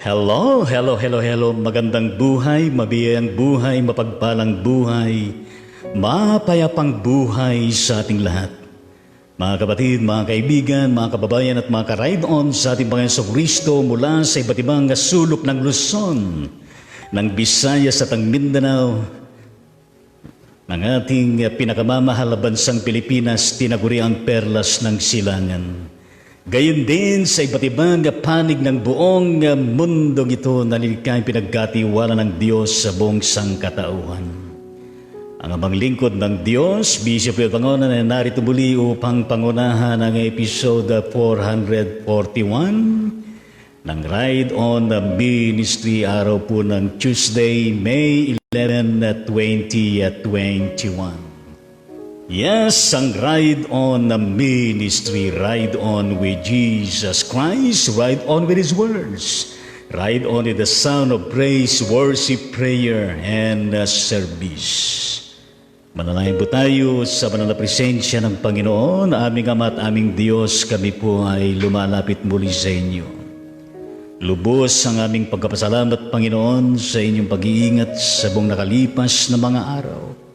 Hello, hello, hello, hello. Magandang buhay, mabiyayang buhay, mapagpalang buhay, mapayapang buhay sa ating lahat. Mga kapatid, mga kaibigan, mga kababayan at mga ka-ride-on sa ating Panginoon Kristo mula sa iba't ibang sulok ng Luzon, ng Visayas at ang Mindanao, ng ating pinakamamahal na bansang Pilipinas, tinaguri ang perlas ng silangan. Gayon din sa iba't ibang panig ng buong mundong ito na nilikha pinagkatiwala ng Diyos sa buong sangkatauhan. Ang amang lingkod ng Diyos, Bishop Pangonan, ay narito muli upang pangunahan ang episode 441 ng Ride on the Ministry, araw po ng Tuesday, May 11, 2021. Yes, ang Ride on the Ministry, ride on with Jesus Christ, ride on with His words, ride on with the sound of praise, worship, prayer, and service. Manalangin po tayo sa banal na presensya ng Panginoon, aming Ama at aming Diyos, kami po ay lumalapit muli sa inyo. Lubos ang aming pagkapasalamat, Panginoon, sa inyong pag-iingat sa buong nakalipas na mga araw.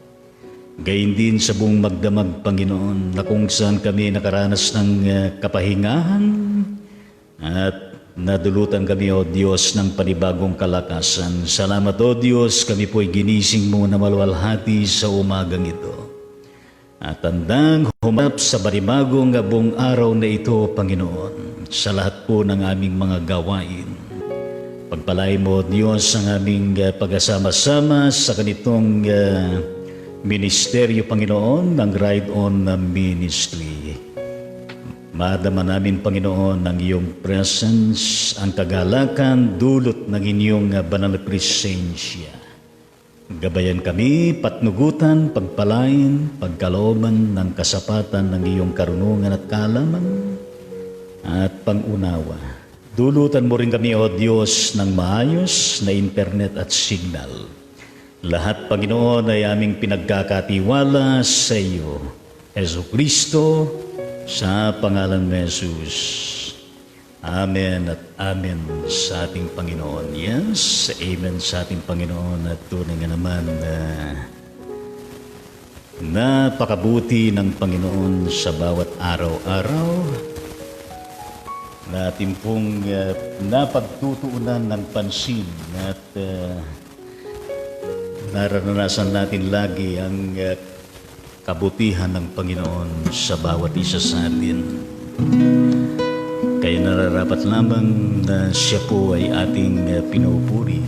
Gayon din sa buong magdamag, Panginoon, na kung saan kami nakaranas ng kapahingahan at nadulutan kami, O Diyos, ng panibagong kalakasan. Salamat, O Diyos, kami po'y ginising mo na maluwalhati sa umagang ito. At tandang humarap sa panibagong buong araw na ito, Panginoon, sa lahat po ng aming mga gawain. Pagpalain mo, O Diyos, ang aming pag-asama-sama sa ganitong ministeryo, Panginoon, ng Ride on the Ministry. Madama namin, Panginoon, ang iyong presence, ang kagalakan, dulot ng inyong banal na presensya. Gabayan kami, patnugutan, pagpalain, pagkalooban ng kasapatan ng iyong karunungan at kaalaman at pangunawa. Dulutan mo rin kami, O Diyos, ng maayos na internet at signal. Lahat, Panginoon, ay aming pinagkakatiwala sa iyo, Jesucristo, sa pangalan ni Jesus. Amen at amen sa ating Panginoon. Yes, amen sa ating Panginoon. At tunay nga naman na napakabuti ng Panginoon sa bawat araw-araw na ating pong napagtutuunan ng pansin at naranasan natin lagi ang kabutihan ng Panginoon sa bawat isa sa atin. Kaya nararapat lamang na siya po ay ating pinupuri,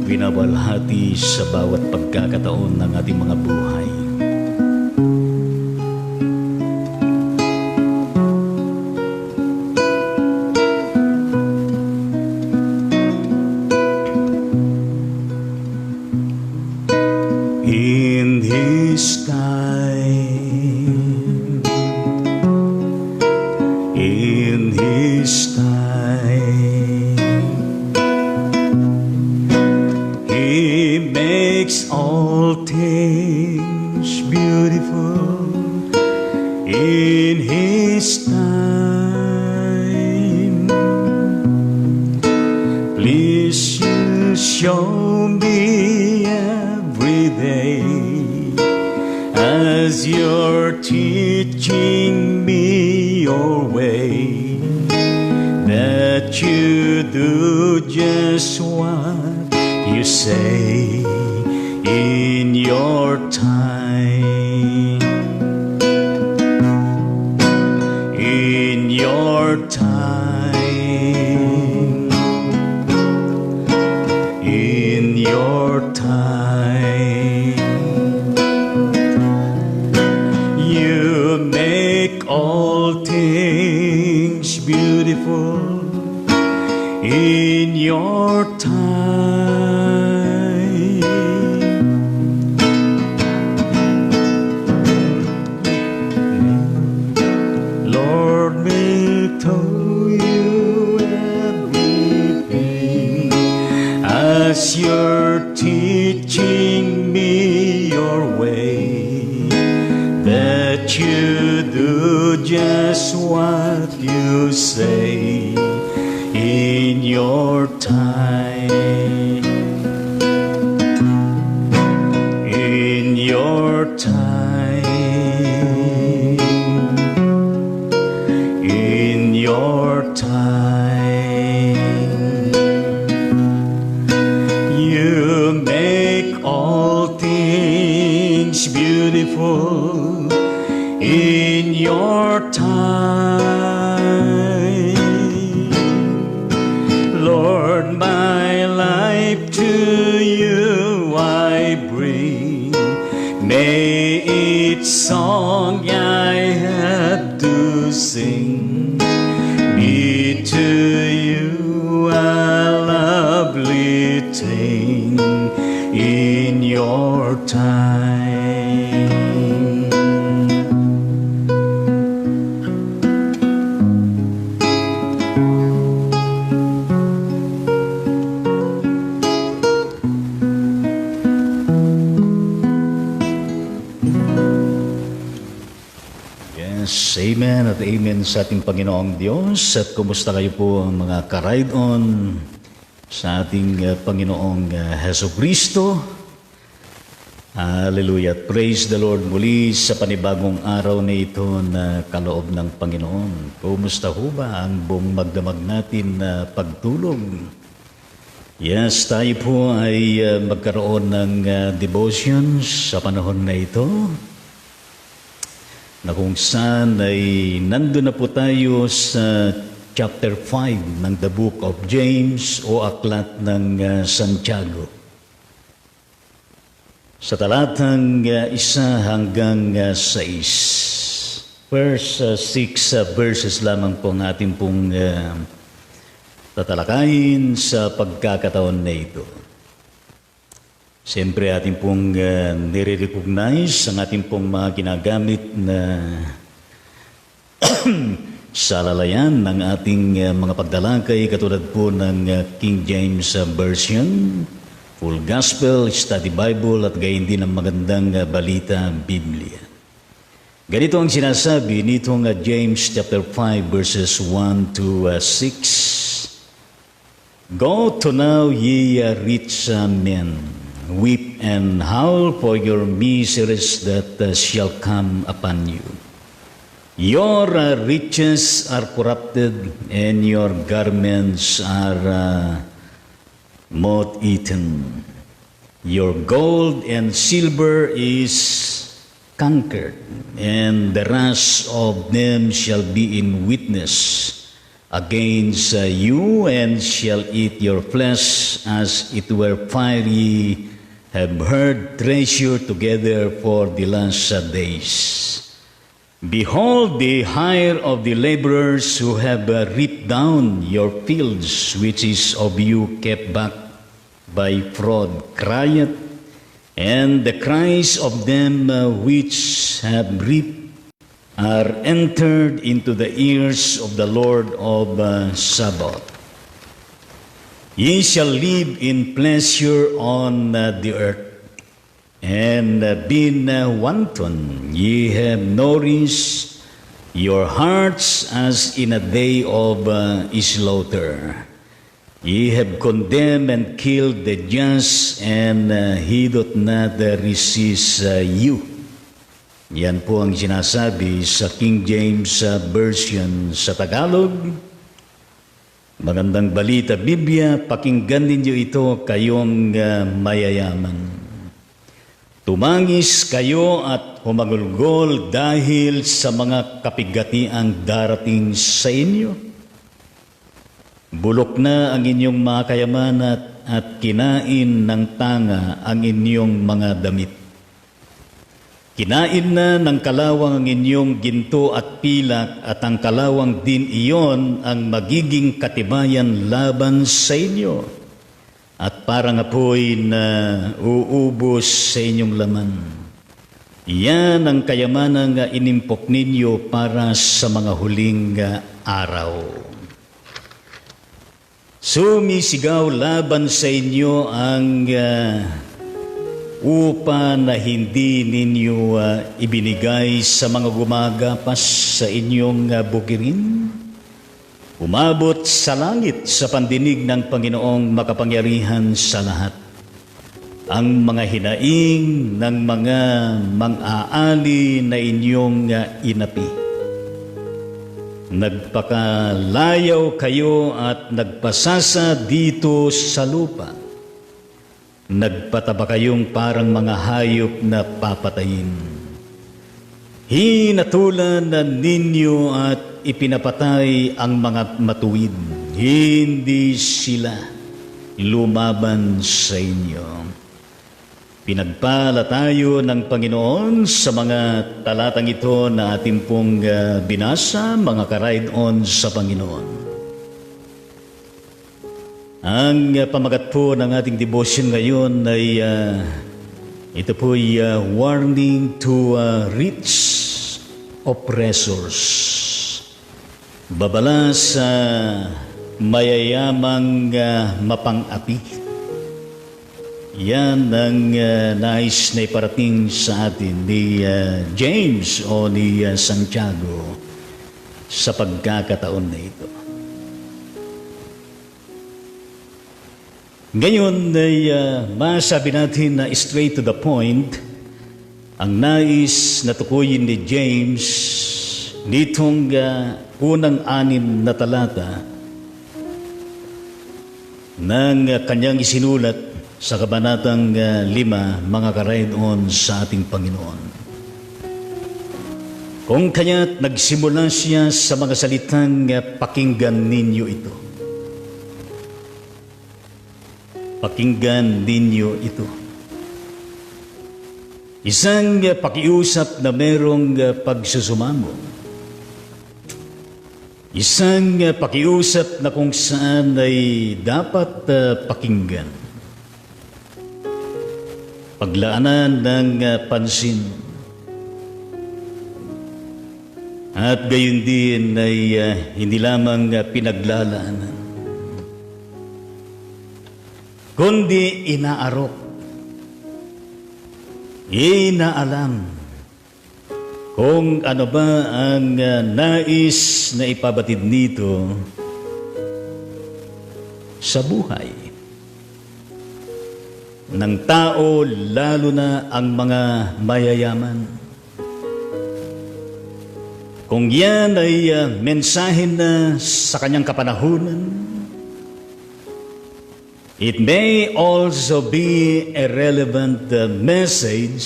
binawalhati sa bawat pagkakataon ng ating mga buhay. In His time, in His time, He makes all things beautiful. In His time, please you show me every day as you're teaching me your way, that you do just what you say in your time. In your time. In your time. You make all things beautiful in your time. Lord, make to you everything as you're teaching me your way, that you do just what you say in in your time. In your time. In your time. You make all things beautiful in your time. Lord, my life to you I bring. May each song I have to sing be to you a lovely thing in your time. Yes, amen at amen sa ating Panginoong Diyos. At kumusta kayo po mga ka-ride on sa ating Panginoong Heso Kristo. Hallelujah. Praise the Lord muli sa panibagong araw na ito na kaloob ng Panginoon. Kumusta ho ba ang buong magdamag natin na pagtulog? Yes, tayo po ay magkaroon ng devotions sa panahon na ito, na kung saan ay nandun na po tayo sa chapter 5 ng the book of James o aklat ng Santiago. Sa talatang 1 hanggang 6. First 6 verses lamang po ang ating pong tatalakayin sa pagkakataon na ito. Siyempre ating pong nire-recognize ang ating pong mga ginagamit na salalayan ng ating mga pagdalakay katulad po ng King James Version, Full Gospel, Study Bible at gayon din ang magandang balita Biblia. Ganito ang sinasabi nitong James chapter 5 verses 1 to 6. Go to now ye rich men, weep and howl for your miseries that shall come upon you. Your riches are corrupted, and your garments are moth-eaten. Your gold and silver is conquered, and the rust of them shall be in witness against you, and shall eat your flesh as it were fire. Ye have heard treasure together for the last days. Behold the hire of the laborers who have reaped down your fields, which is of you kept back by fraud, crieth, and the cries of them which have reaped are entered into the ears of the Lord of Sabaoth. Ye shall live in pleasure on the earth, and been wanton. Ye have nourished your hearts as in a day of slaughter. Ye have condemned and killed the just, and he doth not resist you. Yan po ang sinasabi sa King James Version sa Tagalog. Magandang balita Biblia, pakinggan ninyo ito kayong mayayaman. Tumangis kayo at humagulgol dahil sa mga kapigatiang darating sa inyo. Bulok na ang inyong mga kayamanan at kinain ng tanga ang inyong mga damit. Kinain na ng kalawang ang inyong ginto at pilak, at ang kalawang din iyon ang magiging katibayan laban sa inyo. At parang apoy na uubos sa inyong laman. Iyan ang kayamanang inimpok ninyo para sa mga huling araw. Sumisigaw laban sa inyo ang upa na hindi ninyo ibinigay sa mga gumagapas sa inyong bukirin. umabot sa langit sa pandinig ng Panginoong makapangyarihan sa lahat. Ang mga hinaing ng mga mang-aali na inyong inapi. Nagpakalayaw kayo at nagpasasa dito sa lupa. Nagpataba kayong parang mga hayop na papatayin. Hinatulan na ninyo at ipinapatay ang mga matuwid. Hindi sila lumaban sa inyo. Pinagpala tayo ng Panginoon sa mga talatang ito na ating pong binasa, mga ka-ride-on sa Panginoon. Ang pamagat po ng ating devotion ngayon ay ito po'y warning to rich oppressors. Babala sa mayayamang mapang-api. Yan ang nais na iparating sa atin ni James o ni Santiago sa pagkakataon na ito. Ngayon ay masabi natin na straight to the point ang nais na tukuyin ni James nitong unang 6 na talata ng kanyang isinulat sa kabanatang 5, mga ka-ride-on sa ating Panginoon. Kung kaya't nagsimula siya sa mga salitang pakinggan ninyo ito. Pakinggan ninyo ito. Isang pakiusap na merong pagsusumamo. Isang pakiusap na kung saan ay dapat pakinggan. Paglaanan ng pansin. At gayon din ay hindi lamang pinaglalaanan, kundi inaarok, inaalam kung ano ba ang nais na ipabatid nito sa buhay ng tao, lalo na ang mga mayayaman. Kung yan ay mensahe na sa kanyang kapanahunan, it may also be a relevant message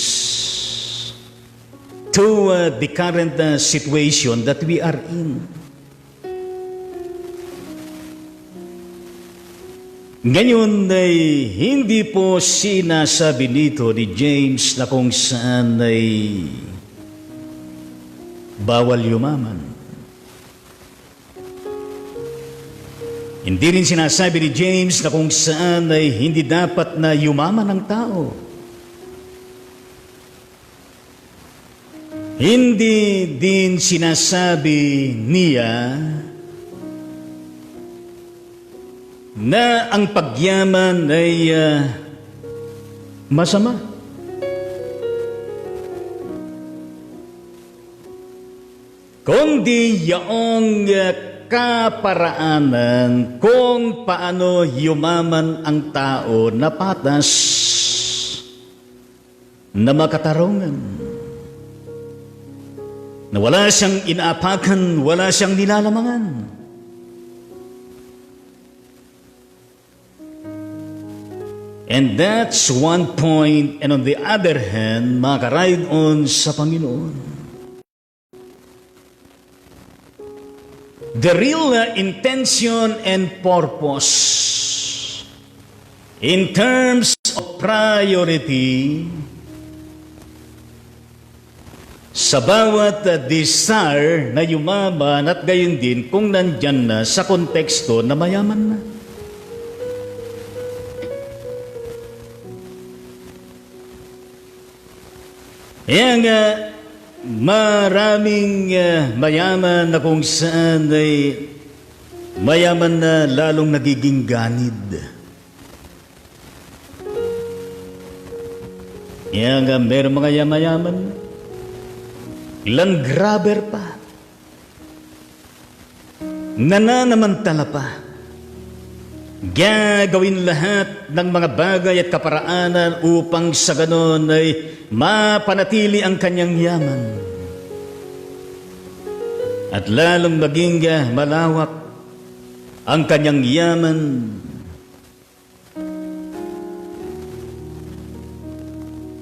to the current situation that we are in. Ngayon ay hindi po sinasabi nito ni James na kung saan ay bawal yumaman. Hindi rin sinasabi ni James na kung saan ay hindi dapat na yumaman ang tao. Hindi din sinasabi niya na ang pagyaman ay masama. Kundi yaong kaparaanan kung paano yumaman ang tao na patas na makatarungan. Na wala siyang inaapakan, wala siyang nilalamangan. And that's one point. And on the other hand, mga ka-ride-on sa Panginoon, the real intention and purpose in terms of priority sa bawat desire na yumaman at gayon din kung nandyan na sa konteksto na mayaman na. Kaya nga, maraming mayaman na kung saan ay mayaman na lalong nagiging ganid. Kaya nga, meron mga mayaman, Land Grabber pa. nananamantala pa. Gagawin lahat ng mga bagay at kaparaanan upang sa ganon ay mapanatili ang kanyang yaman. At lalong maging malawak ang kanyang yaman.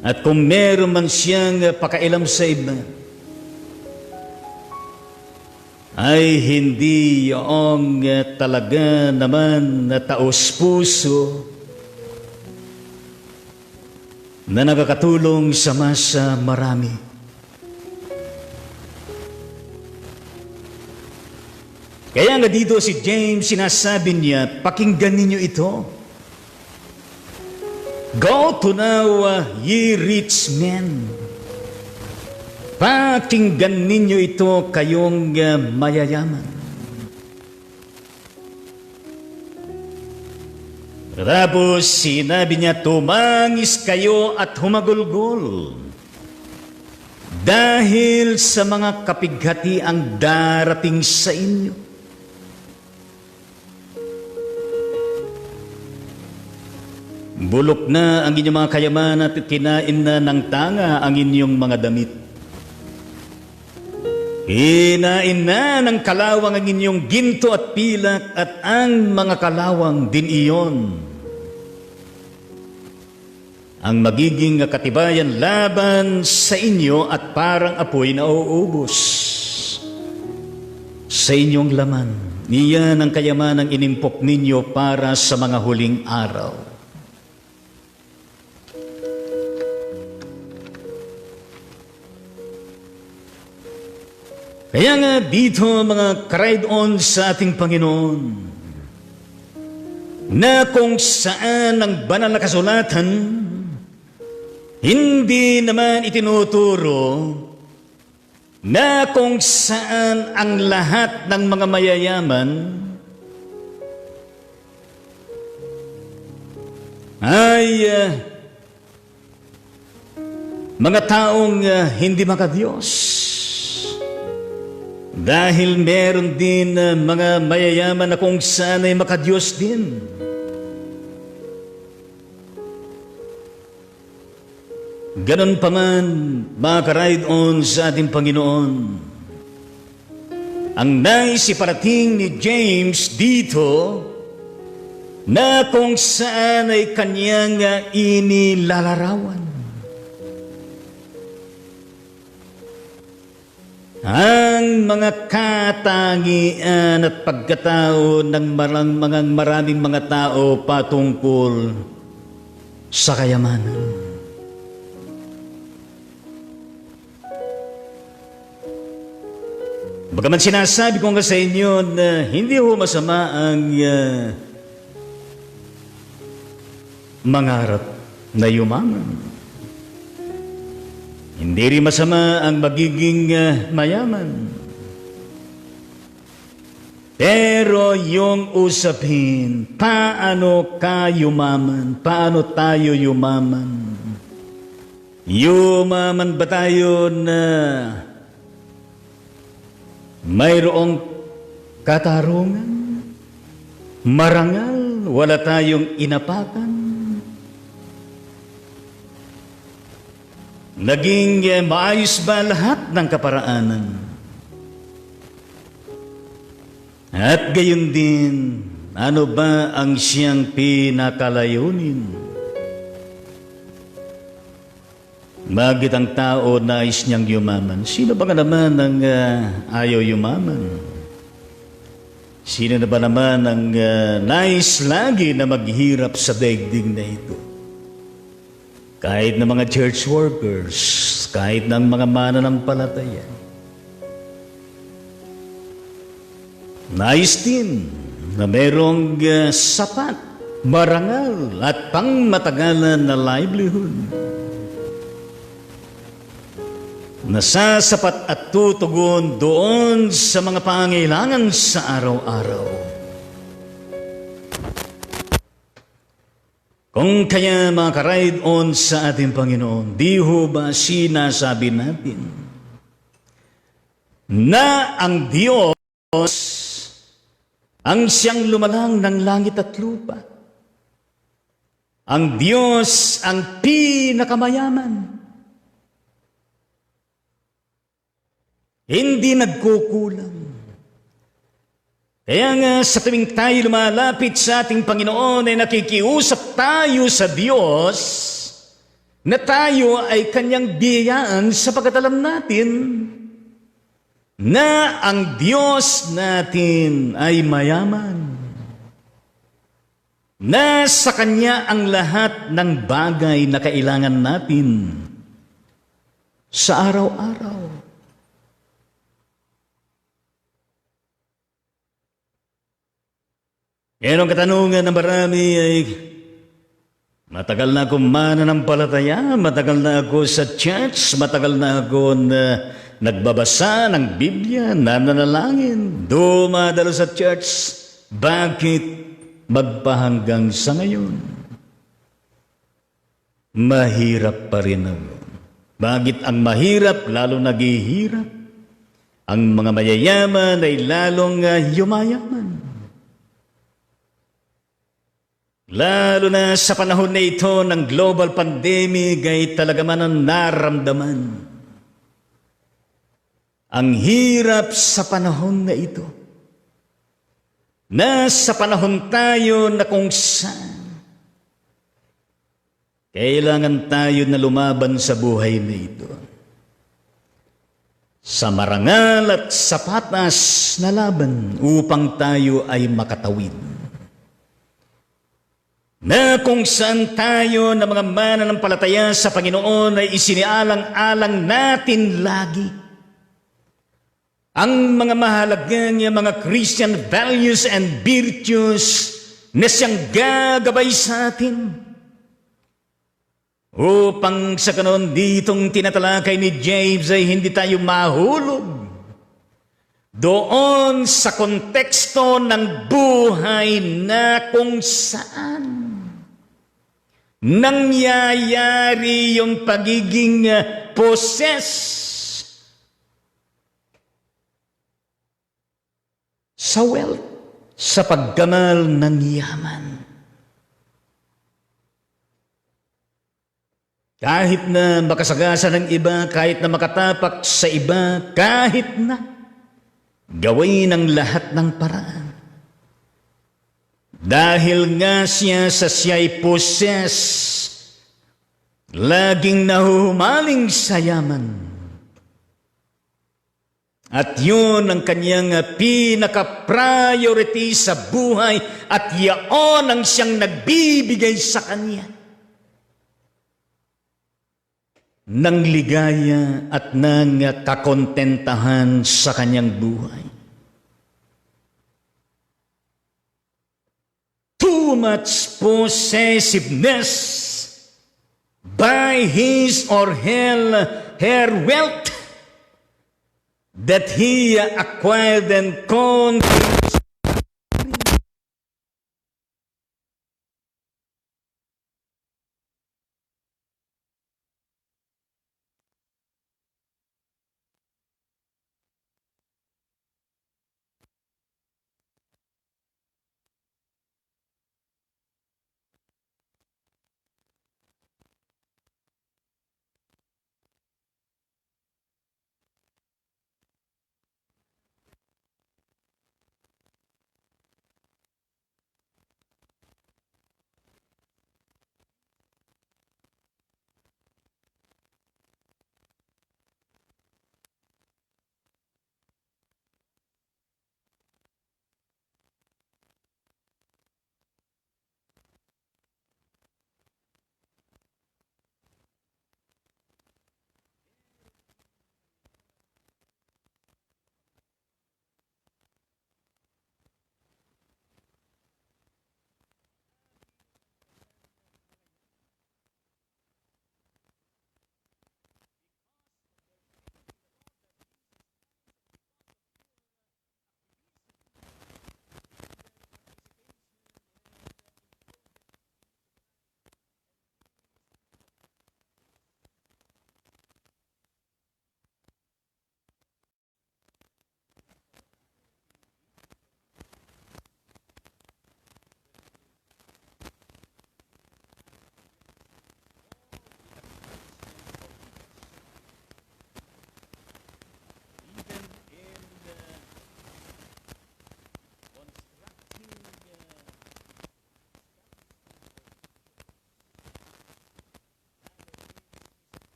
At kung meron man siyang pakailam sa iba, ay hindi yung talaga naman na taos-puso na nakakatulong sa masa marami. Kaya nga dito si James, sinasabi niya, pakinggan ninyo ito. Go to now, ye rich men. Pakinggan ninyo ito kayong mayayaman. Tapos sinabi niya, tumangis kayo at humagulgol dahil sa mga kapighati ang darating sa inyo. Bulok na ang inyong mga kayamanan at kinain na ng tanga ang inyong mga damit. Hinain na ng kalawang ang inyong ginto at pilak at ang mga kalawang din iyon ang magiging katibayan laban sa inyo at parang apoy na uubos sa inyong laman. Iyan ang kayamanang inimpok ninyo para sa mga huling araw. Kaya nga dito mga karaid-on sa ating Panginoon, na kung saan ang banal na kasulatan, hindi naman itinuturo na kung saan ang lahat ng mga mayayaman ay mga taong hindi makadiyos. Dahil meron din mga mayayaman na kung saan ay makadiyos din. Ganon pa man, mga ka-ride-on sa ating Panginoon, ang nais iparating ni James dito na kung saan ay kanyang inilalarawan. Ang mga katangian at pagkatao ng maraming mga tao patungkol sa kayamanan. Bagaman sinasabi ko nga sa inyo na hindi ho masama ang mangarap na yumaman. Hindi rin masama ang magiging mayaman. Pero yung usapin, paano ka yumaman? Paano tayo yumaman? Yumaman ba tayo na mayroong katarungan? Marangal? Wala tayong inapakan? Naging maayos ba lahat ng kaparaanan? At gayon din, ano ba ang siyang pinakalayunin? Bakit ang tao nais niyang yumaman? Sino ba naman ang ayaw yumaman? Sino na ba naman ang nais lagi na maghirap sa daigdig na ito? Kahit ng mga church workers, kahit ng mga mananampalataya. Nais din na merong sapat, marangal at pangmatagalan na livelihood. Nasasapat at tutugon doon sa mga pangailangan sa araw-araw. Kung kaya mga ka-ride-on sa ating Panginoon, di ho ba sinasabi natin na ang Diyos ang siyang lumalang ng langit at lupa. Ang Diyos ang pinakamayaman. Hindi nagkukulang. Kaya nga sa tuwing tayo lumalapit sa ating Panginoon ay nakikiusap tayo sa Diyos na tayo ay Kanyang biyayaan sapagkat alam natin na ang Diyos natin ay mayaman. Na sa Kanya ang lahat ng bagay na kailangan natin sa araw-araw. Ngayon ang katanungan ng marami ay, matagal na ako mananampalataya, matagal na ako sa church, matagal na ako na nagbabasa ng Biblia, nananalangin, dumadalo sa church, bakit magpahanggang sa ngayon? Mahirap pa rin ako. Bakit ang mahirap lalo naghihirap? Ang mga mayayaman ay lalong yumayaman. Lalo na sa panahon na ito ng global pandemic ay talaga man ang naramdaman. Ang hirap sa panahon na ito. Nasa panahon tayo na kung saan kailangan tayo na lumaban sa buhay na ito. Sa marangal at sa patas na laban upang tayo ay makatawid. Na kung saan tayo na mga mananampalataya sa Panginoon ay isinialang-alang natin lagi ang mga mahalagang mga Christian values and virtues na siyang gagabay sa atin. Upang sa kanon ditong tinatalakay ni James ay hindi tayo mahulog doon sa konteksto ng buhay na kung saan nangyayari yung pagiging possess sa wealth, sa paggamal ng yaman. Kahit na makasagasa ng iba, kahit na makatapak sa iba, kahit na gawin ang lahat ng paraan. Dahil nga siya sa siya'y possess, laging nahuhumaling sa yaman. At yun ang kanyang pinaka-priority sa buhay at yaon ang siyang nagbibigay sa kanya ng ligaya at ng kakontentahan sa kanyang buhay. Too much possessiveness by his or her wealth that he acquired and conquered.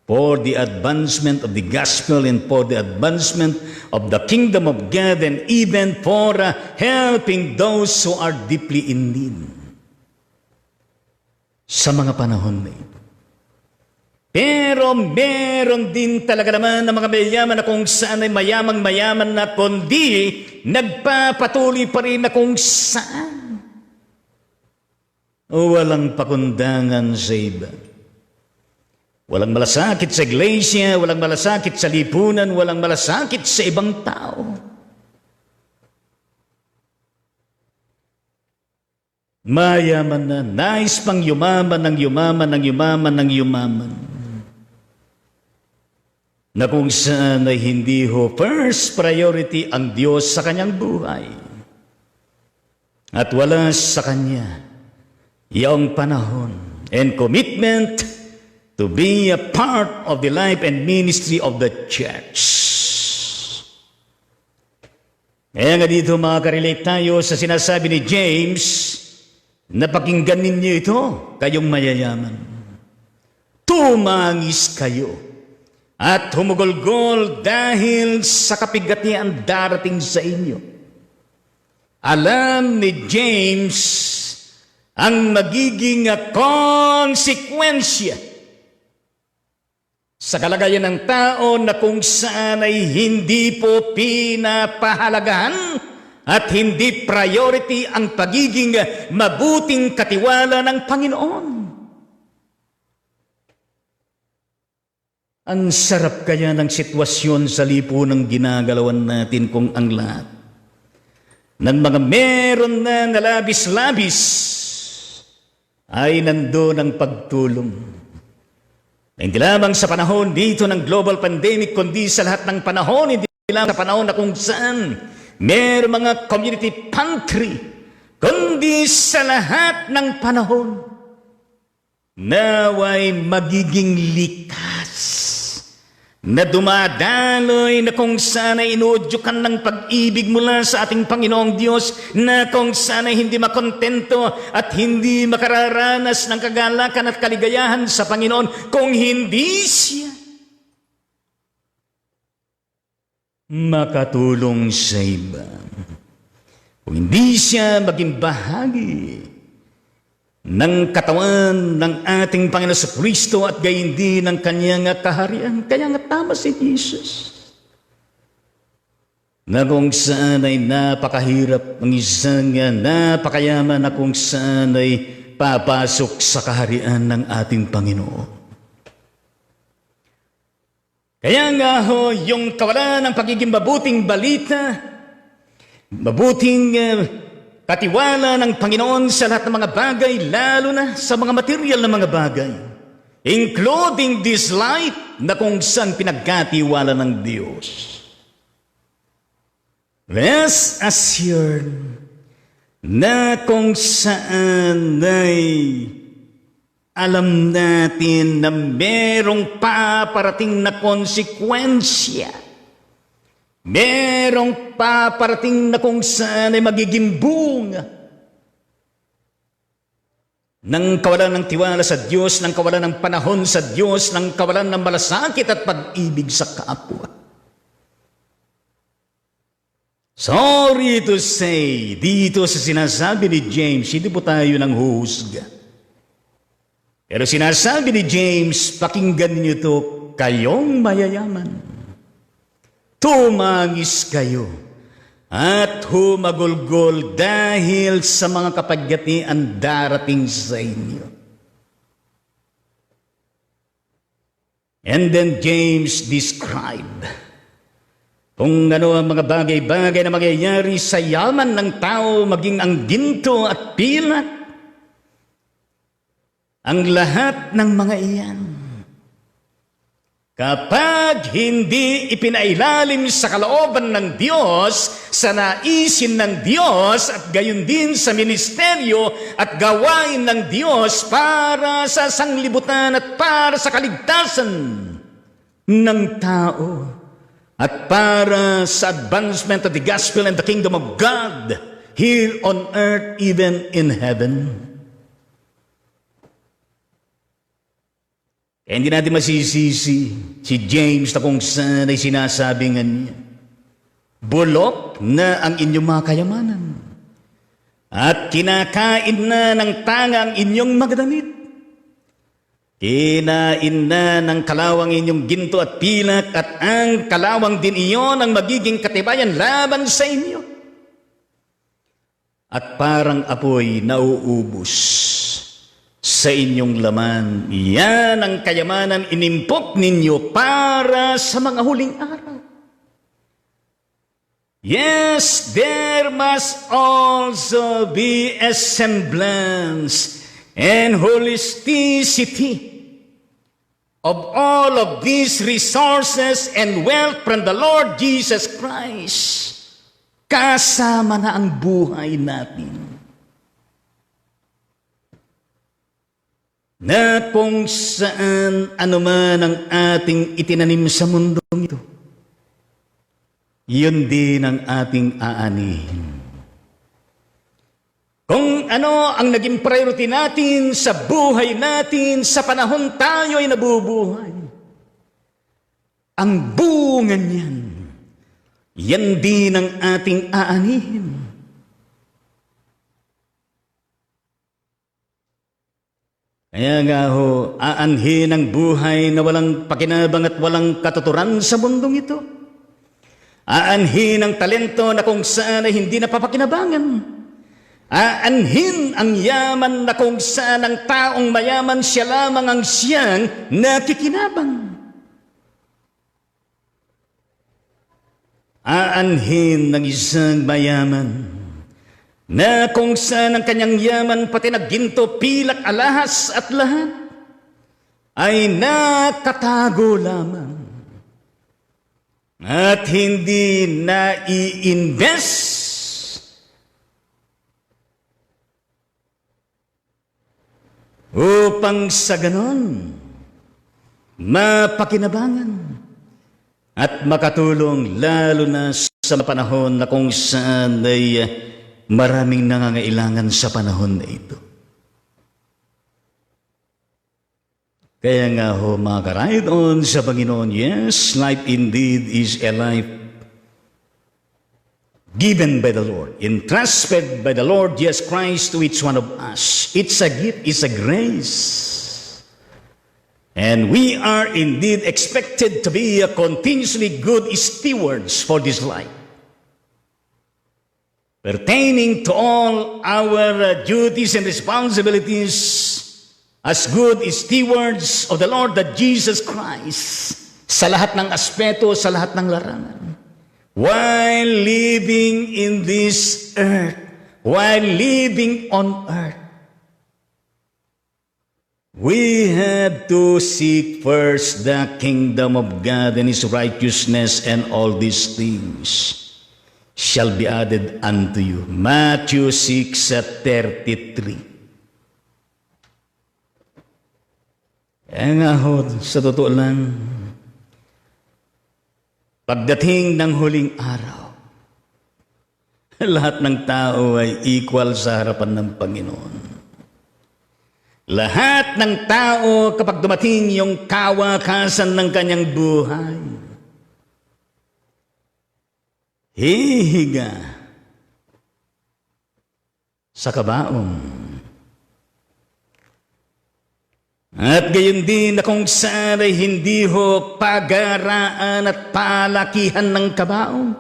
for the advancement of the gospel and for the advancement of the kingdom of God and even for helping those who are deeply in need. Sa mga panahon na ito. Pero meron din talaga naman ng mga mayayaman na kung saan ay mayamang-mayaman na kundi nagpapatuloy pa rin na kung saan walang pakundangan sa iba. Walang malasakit sa iglesia, walang malasakit sa lipunan, walang malasakit sa ibang tao. Mayaman na, nais pang yumaman ng yumaman ng yumaman ng yumaman. Na kung saan ay hindi ho first priority ang Diyos sa kanyang buhay. At wala sa kanya iyong panahon and commitment to be a part of the life and ministry of the church. Kaya nga dito makaka-relate tayo sa sinasabi ni James na pakinggan ninyo ito, kayong mayayaman. Tumangis kayo at humugolgol dahil sa kapigatian darating sa inyo. Alam ni James ang magiging konsekwensya sa kalagayan ng tao na kung saan ay hindi po pinapahalagahan at hindi priority ang pagiging mabuting katiwala ng Panginoon. Ang sarap kaya ng sitwasyon sa lipunang ginagalawan natin kung ang lahat ng mga meron na nalabis-labis ay nandoon ang pagtulong. Hindi lamang sa panahon dito ng global pandemic, kundi sa lahat ng panahon, hindi lamang sa panahon na kung saan mayroong mga community pantry, kundi sa lahat ng panahon, naway magiging likas na dumadaloy na kung sana inuudyukan ng pag-ibig mula sa ating Panginoong Diyos na kung sana hindi makontento at hindi makararanas ng kagalakan at kaligayahan sa Panginoon kung hindi siya makatulong sa iba. Kung hindi siya maging bahagi ng katawan ng ating Panginoon sa Kristo at gayon din ng kanyang kaharian. Kaya nga tama si Jesus na kung saan ay napakahirap ang isang napakayaman na kung saan ay papasok sa kaharian ng ating Panginoon. Kaya nga ho, yung kawalan ng pagiging mabuting balita, mabuting katiwala ng Panginoon sa lahat ng mga bagay, lalo na sa mga material na mga bagay, including this life na kung saan pinagkatiwala ng Diyos. Rest assured na kung saan ay alam natin na merong paparating na konsekwensya. Merong paparating na kung saan ay magiging bunga ng kawalan ng tiwala sa Diyos, ng kawalan ng panahon sa Diyos, ng kawalan ng malasakit at pag-ibig sa kapwa. Sorry to say, dito sa sinasabi ni James, hindi po tayo nang huhusga. Pero sinasabi ni James, pakinggan niyo ito, kayong mayayaman. Tumangis kayo at humagulgol dahil sa mga kapagyatian darating sa inyo. And then James described kung ano ang mga bagay-bagay na mangyayari sa yaman ng tao, maging ang ginto at pilak, ang lahat ng mga iyan. Kapag hindi ipinailalim sa kalooban ng Diyos, sa naisin ng Diyos, at gayon din sa ministeryo at gawain ng Diyos para sa sanglibutan at para sa kaligtasan ng tao, at para sa advancement of the gospel and the kingdom of God here on earth, even in heaven. Kaya hindi natin masisisi si James na kung saan ay sinasabi nga niya, bulok na ang inyong mga kayamanan at kinakain na ng tanga ang inyong magdamit. Kinain na ng kalawang inyong ginto at pilak at ang kalawang din iyon ang magiging katibayan laban sa inyo. At parang apoy nauubos sa inyong laman. Yan ang kayamanan inimpok ninyo para sa mga huling araw. Yes, there must also be a semblance and holisticity of all of these resources and wealth from the Lord Jesus Christ. Kasama na ang buhay natin. Na kung saan anuman ang ating itinanim sa mundong ito, yun din ang ating aanihin. Kung ano ang naging priority natin sa buhay natin sa panahon tayo ay nabubuhay, ang bunga niyan, yan din ang ating aanihin. Kaya nga ho, aanhin ang buhay na walang pakinabang at walang katuturan sa mundong ito. Aanhin ang talento na kung saan ay hindi napapakinabangan. Aanhin ang yaman na kung saan ang taong mayaman siya lamang ang siyang nakikinabang. Aanhin ng isang mayaman na kung saan ang kanyang yaman pati na ginto, pilak, alahas at lahat ay nakatago lamang at hindi na-i-invest upang sa ganon mapakinabangan at makatulong lalo na sa panahon na kung saan ay maraming nangangailangan sa panahon na ito. Kaya nga ho mga ka-ride on sa Panginoon, yes, life indeed is a life given by the Lord, entrusted by the Lord Jesus Christ to each one of us. It's a gift, it's a grace. And we are indeed expected to be a continuously good stewards for this life, pertaining to all our duties and responsibilities as good stewards of the Lord that Jesus Christ sa lahat ng aspeto, sa lahat ng larangan. While living in this earth, while living on earth, we have to seek first the kingdom of God and His righteousness, and all these things shall be added unto you. Matthew 6:33. Kaya nga ho, sa totoo lang, pagdating ng huling araw, lahat ng tao ay equal sa harapan ng Panginoon. Lahat ng tao, kapag dumating yung kawakasan ng kanyang buhay, hihiga sa kabaong. At gayon din na kung saan ay hindi ho pagaraan at palakihan ng kabaong.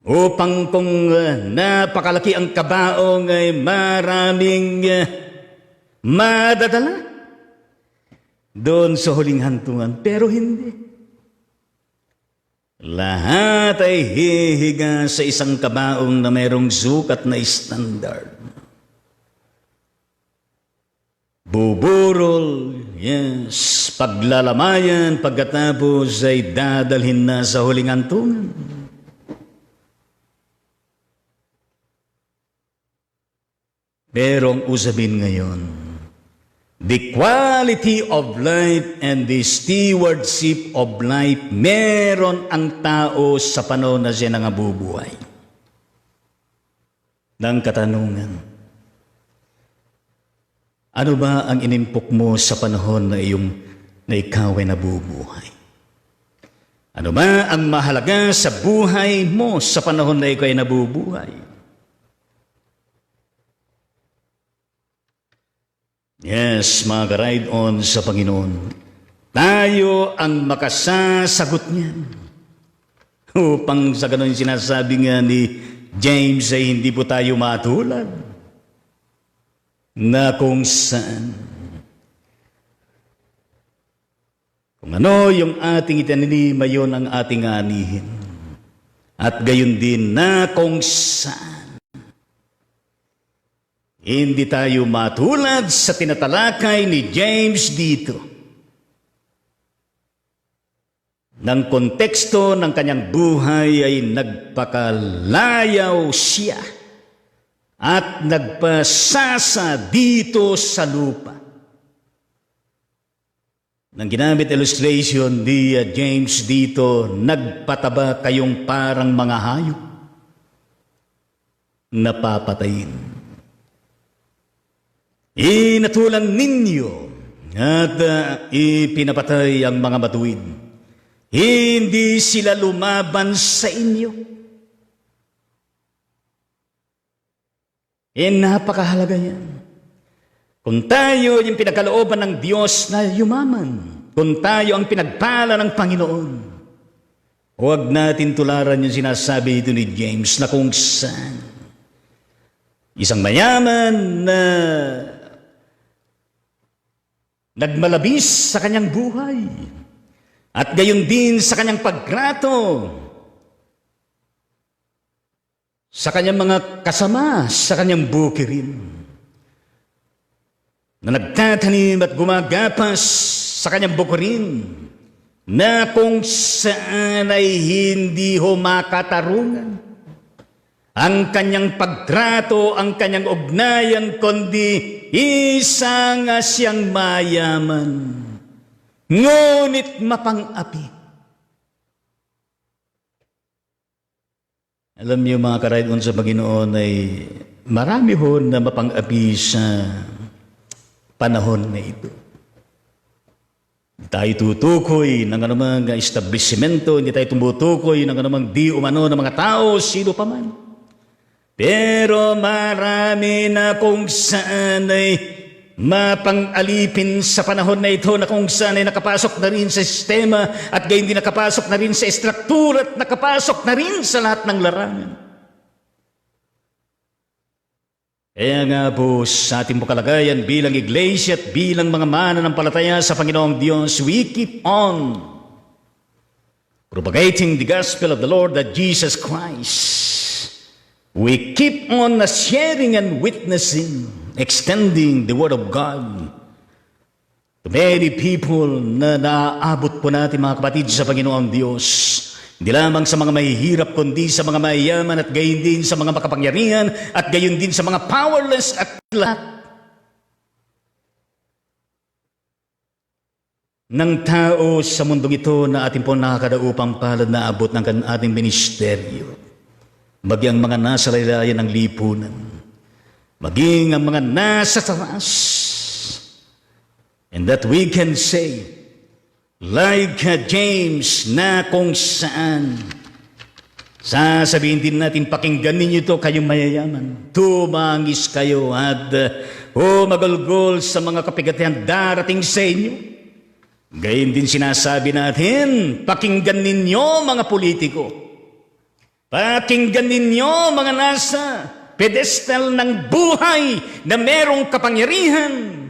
Upang kung napakalaki ang kabaong ay maraming madadala doon sa huling hantungan. Pero hindi. Lahat ay hihiga sa isang kabaong na mayroong sukat na standard. Buburol, yes, paglalamayan, pagkatapos ay dadalhin na sa huling hantungan. Pero ang usapin ngayon, the quality of life and the stewardship of life, meron ang tao sa panahon na siya nangabubuhay. Ng katanungan, Ano ba ang inimpok mo sa panahon na ikaw ay nabubuhay? Ano ba ang mahalaga sa buhay mo sa panahon na ikaw ay nabubuhay? Yes, mga ka-ride on sa Panginoon, tayo ang makasasagot niyan. Upang sa ganun sinasabi nga ni James ay hindi po tayo matulad na kung saan. Kung ano yung ating itinanima, yun ang ating anihin. At gayon din na kung saan. Hindi tayo matulad sa tinatalakay ni James dito. Ng konteksto ng kanyang buhay ay nagpakalayaw siya at nagpasasa dito sa lupa. Nang ginamit illustration ni James dito, nagpataba kayong parang mga hayop na papatayin. Inatulang ninyo at ipinapatay ang mga matuwid. Hindi sila lumaban sa inyo. Napakahalaga yan. Kung tayo yung pinagkalooban ng Diyos na yumaman, kung tayo ang pinagpala ng Panginoon, huwag natin tularan yung sinasabi ito ni James na kung saan isang mayaman na nagmalabis sa kanyang buhay at gayon din sa kanyang paggrato sa kanyang mga kasama, sa kanyang bukirin, na nagtatanim at gumagapas sa kanyang bukirin, na kung saan ay hindi humakatarungan ang kanyang pagtrato, ang kanyang ugnayan, kundi isa nga siyang mayaman, ngunit mapang-api. Alam niyo mga ka-ride on sa Panginoon ay marami ho na mapang-api sa panahon na ito. Hindi tayo tutukoy ng anumang establishmento, hindi tayo tumutukoy ng anumang di umano ng mga tao, sino pa man. Pero marami na kung saan ay mapang-alipin sa panahon na ito, na kung saan ay nakapasok na rin sa sistema at gayon din nakapasok na rin sa estruktura at nakapasok na rin sa lahat ng larangan. Kaya nga po sa ating kalagayan bilang iglesia at bilang mga mananampalataya sa Panginoong Diyos, we keep on propagating the gospel of the Lord that Jesus Christ. We keep on sharing and witnessing, extending the Word of God to many people na naaabot po natin mga kapatid sa Panginoong Diyos. Hindi lamang sa mga mahihirap, kundi sa mga mayayaman at gayon din sa mga makapangyarihan at gayon din sa mga powerless at lahat ng tao sa mundong ito na ating po nakakadaupang palad na abot ng ating ministeryo. Maging ang mga nasa laylayan ng lipunan, maging ang mga nasa taas, and that we can say, like James, na kung saan sasabihin din natin, pakinggan ninyo ito kayong mayayaman, tumangis kayo at magulgol sa mga kapigatihan darating sa inyo. Gayon din sinasabi natin, pakinggan ninyo mga politiko, pakinggan ninyo mga nasa pedestal ng buhay na merong kapangyarihan,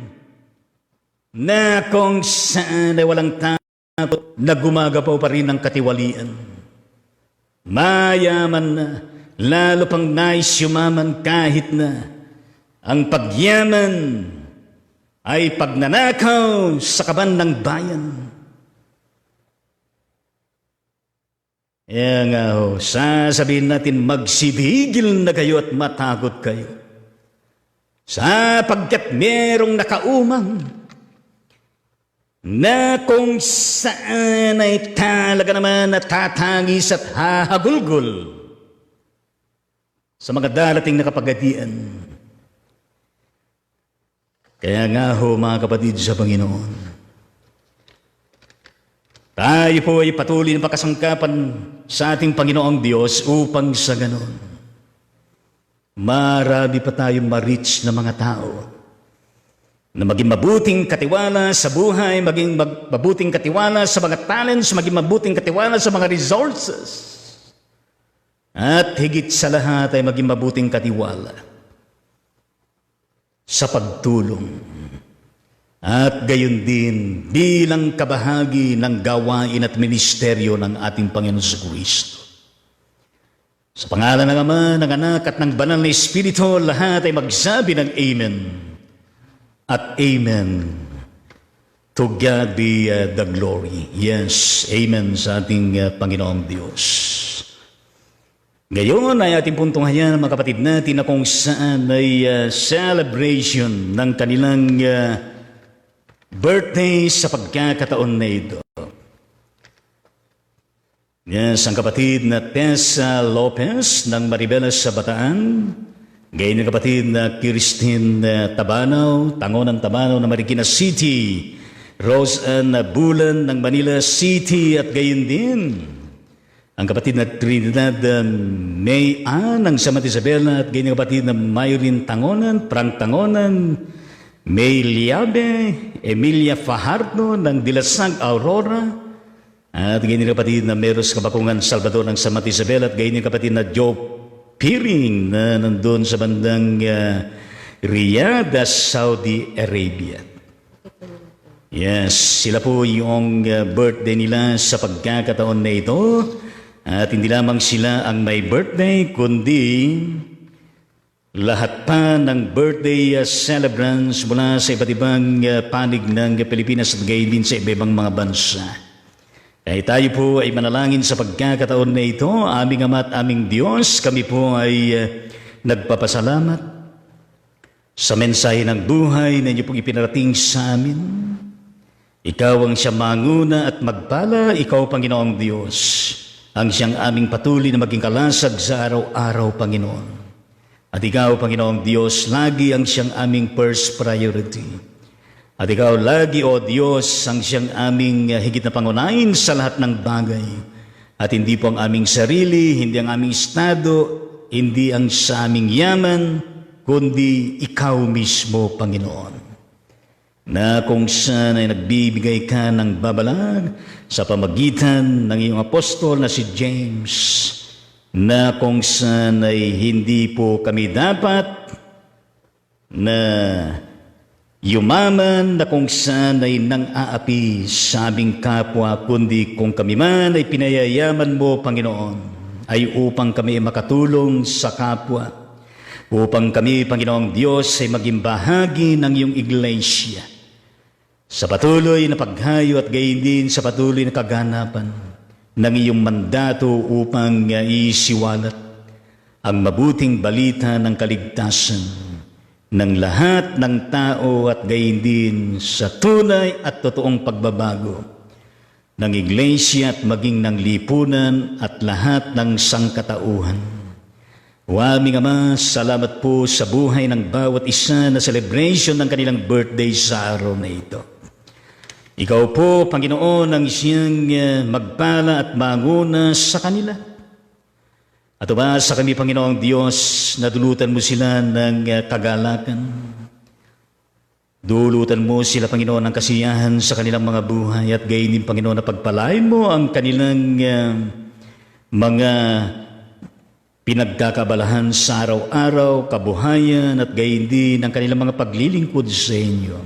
na kung saan ay walang takot na gumagapaw pa rin ng katiwalian. Mayaman na, lalo pang nais yumaman kahit na ang pagyaman ay pagnanakaw sa kaban ng bayan. Kaya nga ho, sasabihin natin, magsibigil na kayo at matakot kayo, sapagkat merong nakaumang na kung saan ay talaga naman natatangis at hahagulgol sa mga darating na kapagadian. Kaya nga ho mga kapatid sa Panginoon, tayo po ay patuloy na pakasangkapan sa ating Panginoong Diyos upang sa ganon, marami pa tayong ma-reach na mga tao na maging mabuting katiwala sa buhay, maging mabuting katiwala sa mga talents, maging mabuting katiwala sa mga resources. At higit sa lahat ay maging mabuting katiwala sa pagtulong. At gayon din bilang kabahagi ng gawain at ministeryo ng ating Panginoon sa Kristo. Sa pangalan ng Ama, ng Anak at ng Banal na Espiritu, lahat ay magsabi ng Amen. At Amen. To God be the glory. Yes, Amen sa ating Panginoong Diyos. Ngayon ay ating puntunghayan mga kapatid natin na kung saan ay celebration ng kanilang birthday sa pagkakataon na ito. Yes, ang kapatid na Tessa Lopez ng Maribeles sa Bataan. Gayon ang kapatid na Christine Tabanaw, Tangonan Tabanaw ng Marikina City. Rose Ann Bulan ng Manila City at gayon din ang kapatid na Trinidad May Ann ng Santa Isabela at gayon ang kapatid na Myrin Tangonan, Frank Tangonan, May Liabe, Emilia Fajardo ng Dilasag Aurora at gayon ang kapatid na Meros Kabakungan Salvador ng Santa Isabela at gayon ang kapatid na Joe Piring na nandun sa bandang Riyadh, Saudi Arabia. Yes, sila po yung birthday nila sa pagkakataon na ito. At hindi lamang sila ang may birthday, kundi lahat pa ng birthday celebrants mula sa iba't ibang panig ng Pilipinas at gayon din sa iba-ibang mga bansa. Kaya tayo po ay manalangin sa pagkakataon na ito, aming Ama at aming Diyos, kami po ay nagpapasalamat sa mensahe ng buhay na inyo pong ipinarating sa amin. Ikaw ang siyang manguna at magpala, ikaw Panginoong Diyos, ang siyang aming patuloy na maging kalasag sa araw-araw, Panginoon. At ikaw, Panginoong Diyos, lagi ang siyang aming first priority. At ikaw lagi, O Diyos, ang siyang aming higit na pangunahin sa lahat ng bagay. At hindi po ang aming sarili, hindi ang aming estado, hindi ang sa aming yaman, kundi ikaw mismo, Panginoon. Na kung saan ay nagbibigay ka ng babalag sa pamagitan ng iyong apostol na si James, na kung saan ay hindi po kami dapat na yumaman na kung saan ay nang-aapi sa aming kapwa, kundi kung kami man ay pinayayaman mo, Panginoon, ay upang kami makatulong sa kapwa, upang kami, Panginoong Diyos, ay maging bahagi ng iyong iglesia, sa patuloy na paghayo at gayon din sa patuloy na kaganapan ng iyong mandato upang isiwalat ang mabuting balita ng kaligtasan ng lahat ng tao at gayon din sa tunay at totoong pagbabago ng iglesia at maging ng lipunan at lahat ng sangkatauhan. O aming Ama, salamat po sa buhay ng bawat isa na celebration ng kanilang birthday sa araw na ito. Ikaw po, Panginoon, ang siyang magpala at manguna sa kanila. At umasa kami, Panginoong Diyos, na dulutan mo sila ng kagalakan. Dulutan mo sila, Panginoon, ng kasiyahan sa kanilang mga buhay at gayon din, Panginoon, na pagpalain mo ang kanilang mga pinagkakabalahan sa araw-araw, kabuhayan at gayon din ang kanilang mga paglilingkod sa inyo,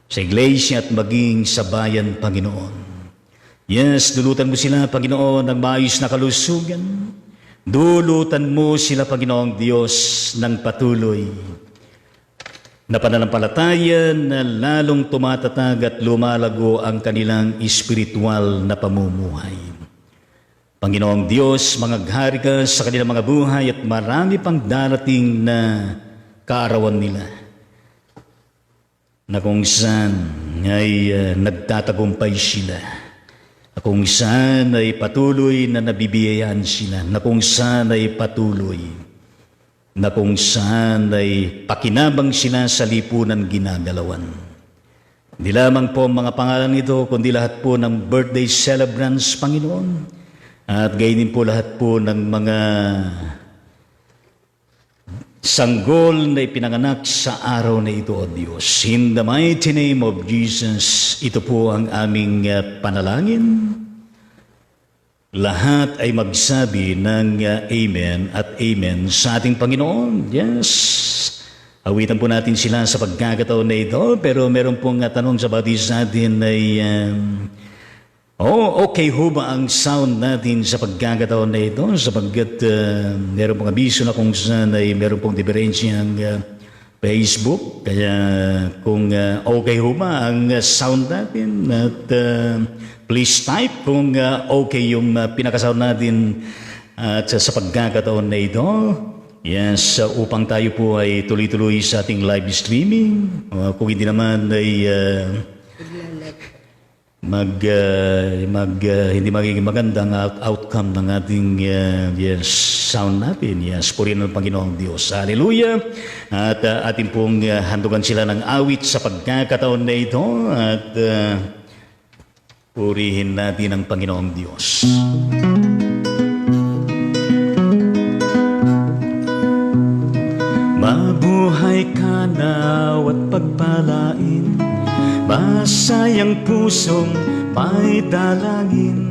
sa iglesia at maging sa bayan, Panginoon. Yes, dulutan mo sila, Panginoon, ng maayos na kalusugan. Dulutan mo sila, Panginoong Diyos, ng patuloy na pananampalataya na lalong tumatatag at lumalago ang kanilang espiritual na pamumuhay. Panginoong Diyos, mangaghari ka sa kanilang mga buhay at marami pang darating na kaarawan nila na kung saan ay nagtatagumpay sila, na kung saan ay patuloy na nabibiyayaan sila, na kung saan ay patuloy na kung saan ay pakinabang sila sa lipunan ginagalawan. Hindi lamang po ang mga pangalan nito, kundi lahat po ng birthday celebrants, Panginoon. At gayon din po lahat po ng mga sanggol na ipinanganak sa araw na ito, O Diyos. In the mighty name of Jesus, ito po ang aming panalangin. Lahat ay magsabi ng amen at amen sa ating Panginoon. Yes. Awitan po natin sila sa pagkakataon na ito, pero meron pong tanong sa bawat isa natin ay, okay ho ba ang sound natin sa pagkakataon na ito? Sapagkat meron pong abiso na kung saan ay meron pong diferensya ang Facebook. Kaya kung okay ho ba ang sound natin at please type kung okay yung pinakasound natin at sa pagkakataon na ito. Yes, upang tayo po ay tuloy-tuloy sa ating live streaming. Kung hindi naman ay hindi magiging magandang outcome ng ating sound natin. Yes, purihin ng Panginoong Diyos. Hallelujah! At ating pong handugan sila ng awit sa pagkakataon na ito at purihin natin ang Panginoong Diyos. Mabuhay ka naw at pagpalain, masayang pusong may dalangin,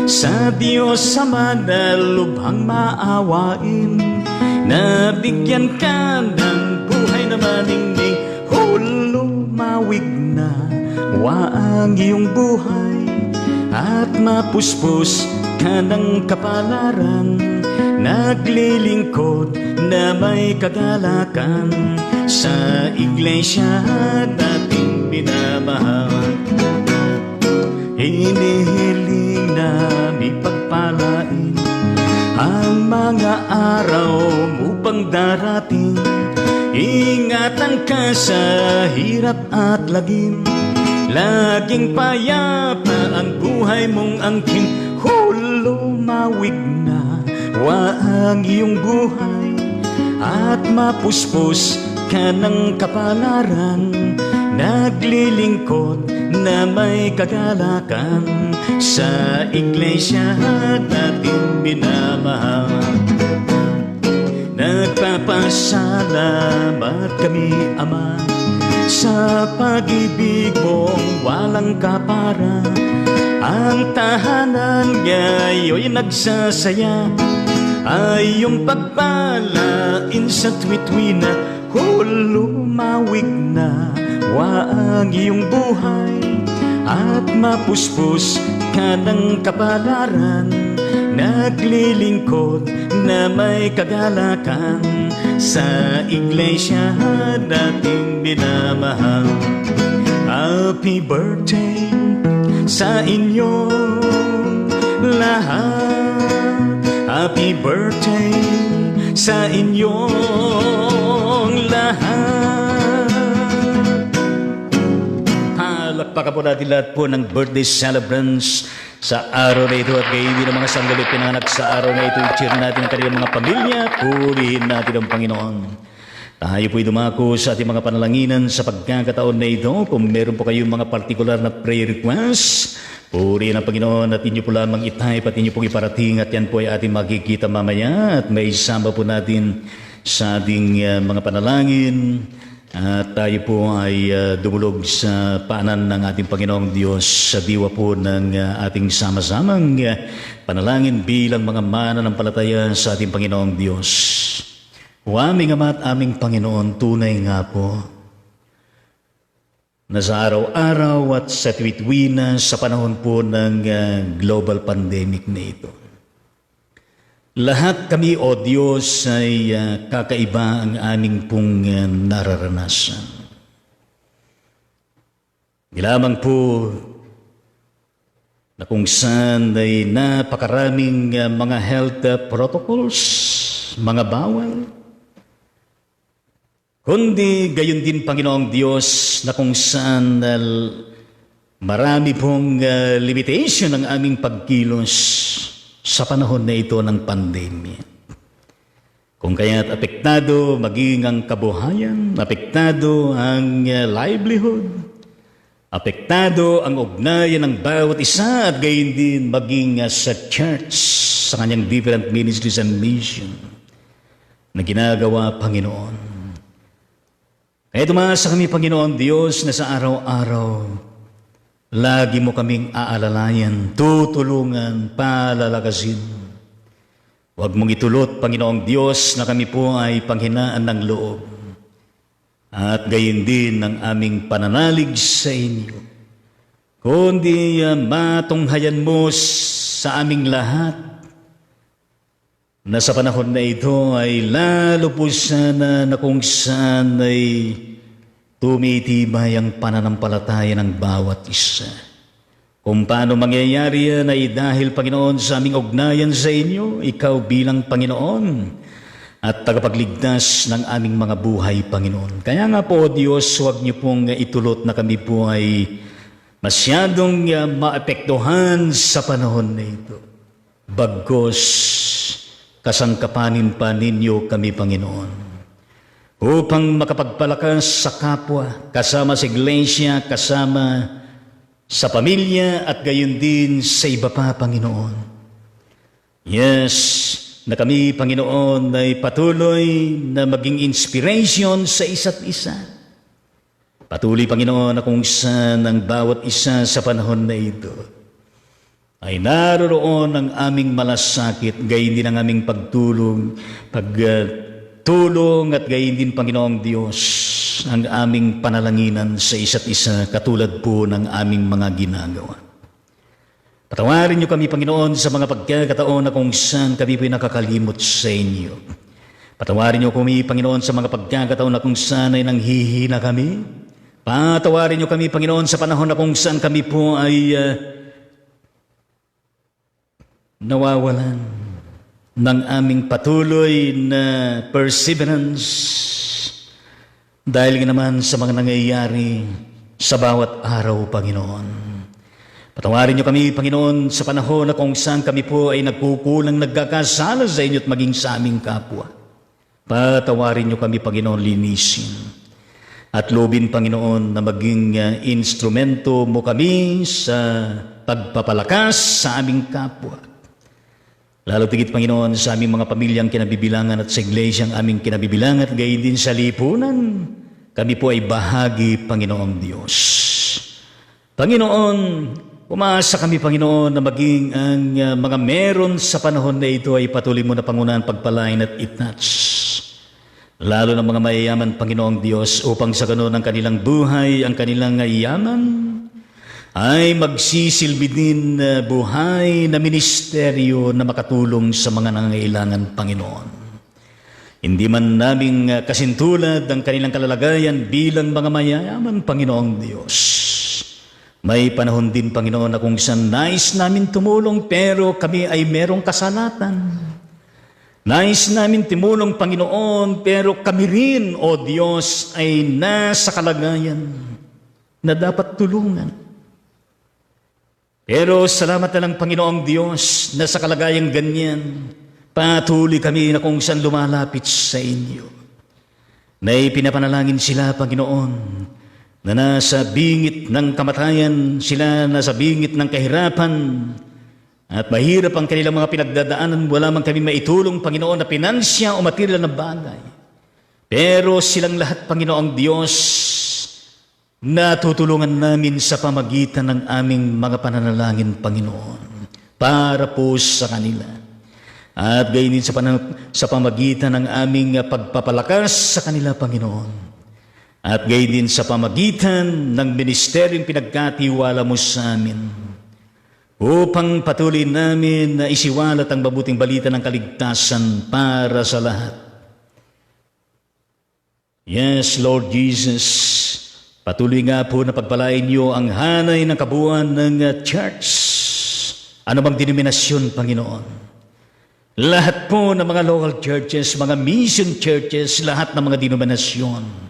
sa Diyos Ama na lubhang maawain, nabigyan ka ng buhay na maningning, lumawig na waang iyong buhay, at mapuspos ka ng kapalaran, naglilingkod na may kagalakan sa iglesia dating minamahal. Hinihiling na ipagpalain ang mga araw upang darating, ingatan ka sa hirap at lagim, laging payapa ang buhay mong angkin, lumawig na waang iyong buhay, at mapuspos ka ng kapalaran, naglilingkod na may kagalakan sa iglesia dating minamahal. Nagpapasalamat kami, Ama, sa pag-ibig mong walang kapara. Ang tahanan ngayon nagsasaya, ay iyong pagpalain sa tuwi-tuwi na, lumawig na waang iyong buhay, at mapuspos ka ng kapalaran, naglilingkod na may kagalakan sa iglesia dating minamahal. Happy birthday sa inyong lahat, happy birthday sa inyong lahat. Palakpakan po natin lahat po ng birthday celebrants sa araw na ito, at gayon din ang mga sanggalit pinanganak sa araw na ito. I-cheer natin ang kanilang mga pamilya, purihin natin ang Panginoon. Tayo po'y dumako sa ating mga panalanginan sa pagkakataon na ito. Kung meron po kayong mga partikular na prayer requests, purihin ang Panginoon at inyo po lamang itype at inyo pong iparating, at yan po ay ating makikita mamaya at may isama po natin sa ating mga panalangin. At tayo po ay dumulog sa paanan ng ating Panginoong Diyos sa diwa po ng ating sama-samang panalangin bilang mga mananampalataya sa ating Panginoong Diyos. O aming Ama at aming Panginoon, tunay nga po na sa araw-araw at sa tuwit-tuwi sa panahon po ng global pandemic na ito, lahat kami, O Diyos, ay kakaiba ang aming pong nararanasan. Di lamang po na kung saan ay napakaraming mga health protocols, mga bawal, kundi gayon din, Panginoong Diyos, na kung saan marami pong limitation ang aming pagkilos sa panahon na ito ng pandemya. Kung kaya't apektado maging ang kabuhayan, apektado ang livelihood, apektado ang ugnayan ng bawat isa at gayon din maging sa church, sa kanyang different ministries and mission na ginagawa, Panginoon. Kaya tumasa kami, Panginoon Diyos, na sa araw-araw, lagi mo kaming aalalayan, tutulungan, palalakasin. Huwag mong itulot, Panginoong Diyos, na kami po ay panghinaan ng loob. At gayon din ang aming pananalig sa inyo. Kundi matunghayan mo sa aming lahat na sa panahon na ito ay lalo po sana na kung saan ay tumitibay ang pananampalataya ng bawat isa. Kung paano mangyayari yan ay dahil, Panginoon, sa aming ugnayan sa inyo, ikaw bilang Panginoon at tagapagligtas ng aming mga buhay, Panginoon. Kaya nga po, Diyos, huwag niyo pong itulot na kami po ay masyadong maapektuhan sa panahon na ito. Bagkus, kasangkapanin pa ninyo kami, Panginoon, upang makapagpalakas sa kapwa, kasama sa iglesia, kasama sa pamilya, at gayon din sa iba pa, Panginoon. Yes, na kami, Panginoon, ay patuloy na maging inspiration sa isa't isa. Patuloy, Panginoon, na kung saan ang bawat isa sa panahon na ito ay naroroon ang aming malasakit, gayon din ang aming pagtulong at gayon din, Panginoong Diyos, ang aming panalanginan sa isa't isa, katulad po ng aming mga ginagawa. Patawarin niyo kami, Panginoon, sa mga pagkakataon na kung saan kami po'y nakakalimot sa inyo. Patawarin niyo kami, Panginoon, sa mga pagkakataon na kung saan ay nanghihina kami. Patawarin niyo kami, Panginoon, sa panahon na kung saan kami po ay nawawalan ng aming patuloy na perseverance dahil naman sa mga nangyayari sa bawat araw, Panginoon. Patawarin niyo kami, Panginoon, sa panahon na kung saan kami po ay nagkukulang, nagkakasala sa inyo at maging sa aming kapwa. Patawarin niyo kami, Panginoon, linisin. At lobin, Panginoon, na maging instrumento mo kami sa pagpapalakas sa aming kapwa. Lalo tigit, Panginoon, sa aming mga pamilyang kinabibilangan at sa iglesia ang aming kinabibilangan at gayon din sa lipunan. Kami po ay bahagi, Panginoong Diyos. Panginoon, umasa kami, Panginoon, na maging ang mga meron sa panahon na ito ay patuloy mo na pangunahan, pagpalain at itnats. Lalo ng mga mayayaman, Panginoong Diyos, upang sa ganoon ang kanilang buhay, ang kanilang yaman, ay magsisilbi din na buhay na ministeryo na makatulong sa mga nangangailangan, Panginoon. Hindi man naming kasintulad ang kanilang kalalagayan bilang mga mayayaman, Panginoong Diyos. May panahon din, Panginoon, na kung saan nais namin tumulong pero kami ay merong kasalatan. Nais namin tumulong, Panginoon, pero kami rin, O Diyos, ay nasa kalagayan na dapat tulungan. Pero salamat na lang, Panginoong Diyos, na sa kalagayang ganyan, patuloy kami na kung saan lumalapit sa inyo. Na ipinapanalangin sila, Panginoon, na nasa bingit ng kamatayan, sila nasa bingit ng kahirapan, at mahirap ang kanilang mga pinagdadaanan, wala man kami maitulong, Panginoon, na pinansya o material na bagay. Pero silang lahat, Panginoong Diyos, natutulungan namin sa pamagitan ng aming mga pananalangin, Panginoon, para po sa kanila. At gayon din sa pamagitan ng aming pagpapalakas sa kanila, Panginoon. At gayon din sa pamagitan ng ministeryong pinagkatiwala mo sa amin, upang patuloy namin na isiwalat ang mabuting balita ng kaligtasan para sa lahat. Yes, Lord Jesus, patuloy nga po na pagpalain niyo ang hanay ng kabuuan ng church. Ano bang denominasyon, Panginoon? Lahat po ng mga local churches, mga mission churches, lahat ng mga denominasyon.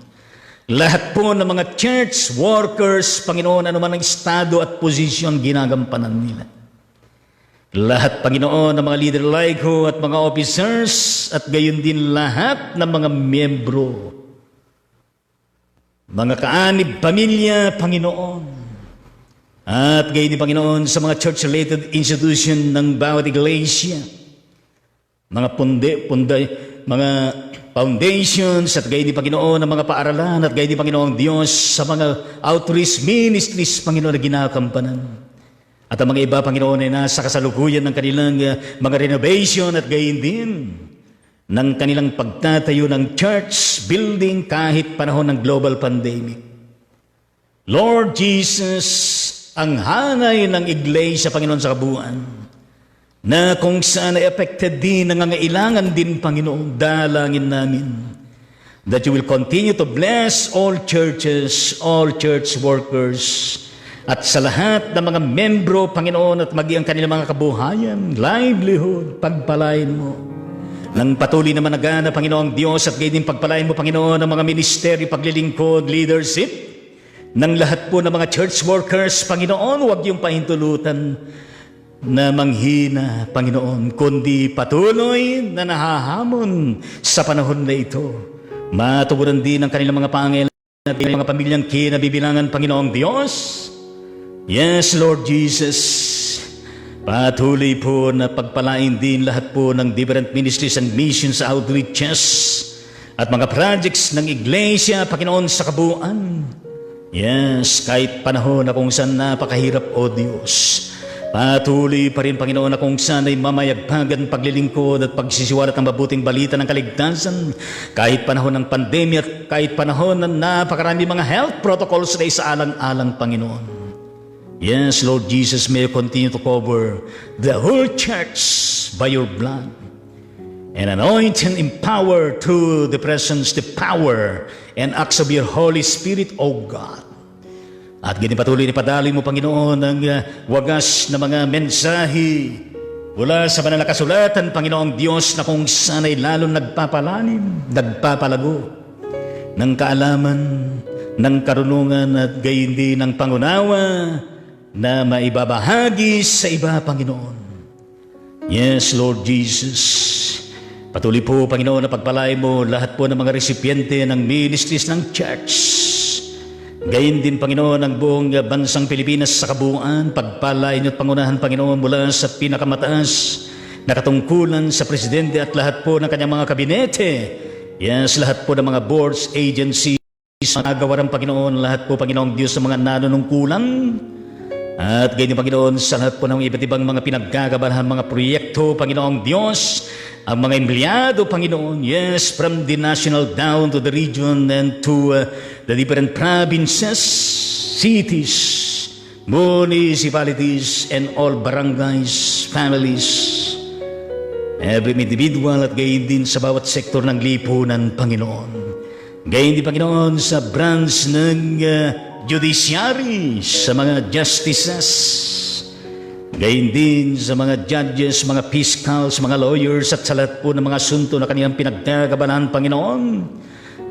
Lahat po ng mga church workers, Panginoon, ano man ang estado at posisyon ginagampanan nila. Lahat, Panginoon, ng mga leader like ho at mga officers at gayon din lahat ng mga miyembro, mga kaanib, pamilya, Panginoon. At gayon din, Panginoon, sa mga church-related institution ng bawat iglesia, mga mga foundations at gayon din, Panginoon, ng mga paaralan at gayon din, Panginoon Diyos, sa mga outreach ministries, Panginoon, na ginakampanan. At ang mga iba, Panginoon, ay nasa kasalukuyan ng kanilang mga renovation at gayon din ng kanilang pagtatayo ng church building kahit panahon ng global pandemic. Lord Jesus, ang hangay ng iglesia, Panginoon, sa kabuuan, na kung saan ay affected din, nangangailangan din, Panginoon, dalangin namin that you will continue to bless all churches, all church workers, at sa lahat ng mga membro, Panginoon, at maging ang kanilang mga kabuhayan, livelihood, pagpalain mo. Nang patuloy na managana, Panginoong Diyos, at gayon din pagpalain mo, Panginoon, ng mga ministeryo, paglilingkod, leadership, ng lahat po ng mga church workers, Panginoon, huwag yung pahintulutan na manghina, Panginoon, kundi patuloy na nahahamon sa panahon na ito. Matugunan din ang kanilang mga pangailangan at mga pamilyang kinabibilangan, Panginoong Diyos. Yes, Lord Jesus, patuloy po na pagpalain din lahat po ng different ministries and missions, outreaches, at mga projects ng iglesia, Panginoon, sa kabuuan. Yes, kahit panahon na kung saan napakahirap, O Diyos, patuloy pa rin, Panginoon, na kung saan ay mamayagpagan paglilingkod at pagsisiwalat ng mabuting balita ng kaligtasan, kahit panahon ng pandemya at kahit panahon na napakarami mga health protocols na isaalang-alang, Panginoon. Yes, Lord Jesus, may you continue to cover the whole church by your blood and anoint and empower through the presence, the power, and acts of your Holy Spirit, O God. At ganyan patuloy na padaloy mo, Panginoon, ang wagas na mga mensahe mula sa banal na kasulatan, Panginoong Diyos, na kung saan ay lalong nagpapalalim, nagpapalago ng kaalaman, ng karunungan at gayon din ng pangunawa na maibabahagi sa iba, Panginoon. Yes, Lord Jesus, patuloy po, Panginoon, na pagpalain mo lahat po ng mga resipiente ng ministries ng church. Gayon din, Panginoon, ang buong bansang Pilipinas sa kabuuan, pagpalain at pangunahan, Panginoon, mula sa pinakamataas na katungkulan sa Presidente at lahat po ng kanyang mga kabinete. Yes, lahat po ng mga boards, agencies, mga gawaran, Panginoon, lahat po, Panginoong Diyos, sa mga nanunungkulan. At ganyan, Panginoon, sa lahat po ng iba't ibang mga pinaggagabalahan, mga proyekto, Panginoong Diyos, ang mga empleyado, Panginoon, yes, from the national down to the region and to the different provinces, cities, municipalities, and all barangays, families, every individual, at gayon din sa bawat sektor ng lipunan, Panginoon. Gayon din, Panginoon, sa branch ng judiciary, sa mga justices, gayon din sa mga judges, mga fiscals, mga lawyers, at sa lahat po ng mga asunto na kanilang pinagkagabalahan, Panginoon,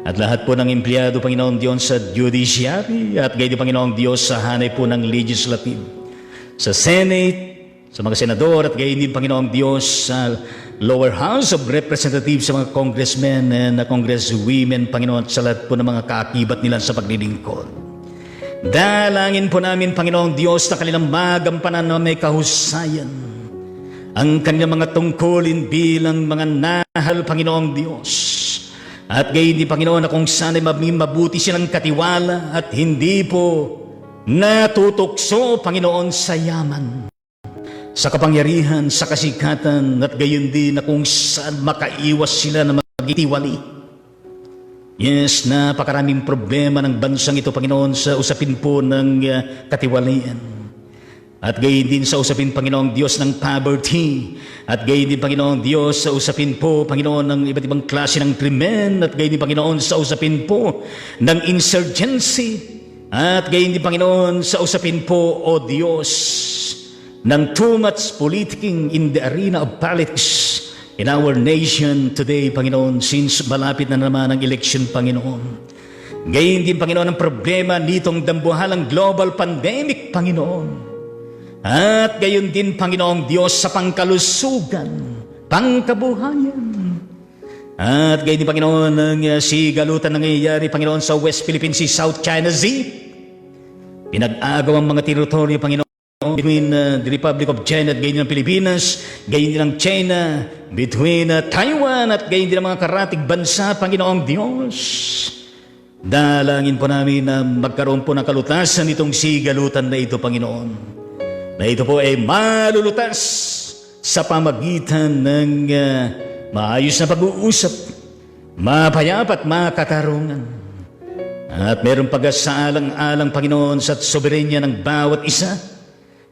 at lahat po ng empleyado, Panginoon Diyos, sa judiciary, at gayon din, Panginoon Diyos, sa hanay po ng legislative, sa Senate, sa mga senador, at gayon din, Panginoon Diyos, sa lower house of representatives, sa mga congressmen and congresswomen, Panginoon, at sa lahat po ng mga kaakibat nila sa paglilingkod. Dalangin po namin, Panginoong Diyos, na kanilang magampanan na may kahusayan ang kanilang mga tungkulin bilang mga nahal, Panginoong Diyos. At gayon din, Panginoon, na kung saan ay mabuti silang katiwala at hindi po natutukso, Panginoon, sa yaman, sa kapangyarihan, sa kasikatan, at gayon din na kung saan makaiwas sila na magitiwali. Yes, napakaraming problema ng bansang ito, Panginoon, sa usapin po ng katiwalian. At gayon din sa usapin, Panginoong Diyos, ng poverty. At gayon din, Panginoong Diyos, sa usapin po, Panginoon, ng iba't ibang klase ng krimen. At gayon din, Panginoon, sa usapin po ng insurgency. At gayon din, Panginoon, sa usapin po, O Diyos, ng too much politicking in the arena of politics in our nation today, Panginoon, since malapit na naman ang election, Panginoon. Gayon din, Panginoon, ang problema nitong dambuhalang global pandemic, Panginoon. At gayon din, Panginoong Diyos, sa pangkalusugan, pangkabuhayan. At gayon din, Panginoon, ang sigalutan nangyayari, Panginoon, sa West Philippine Sea, South China Sea. Pinag-agaw ang mga teritoryo, Panginoon, between the Republic of China at gayon din ang Pilipinas, gayon din ang China, between Taiwan at gayon din ang mga karatig bansa, Panginoong Diyos. Dalangin po namin na magkaroon po ng kalutasan itong sigalutan na ito, Panginoon. Na ito po ay malulutas sa pamagitan ng maayos na pag-uusap, mapayapa at makatarungan. At mayroong pag-asaalang-alang, Panginoon, sa soberenya ng bawat isa.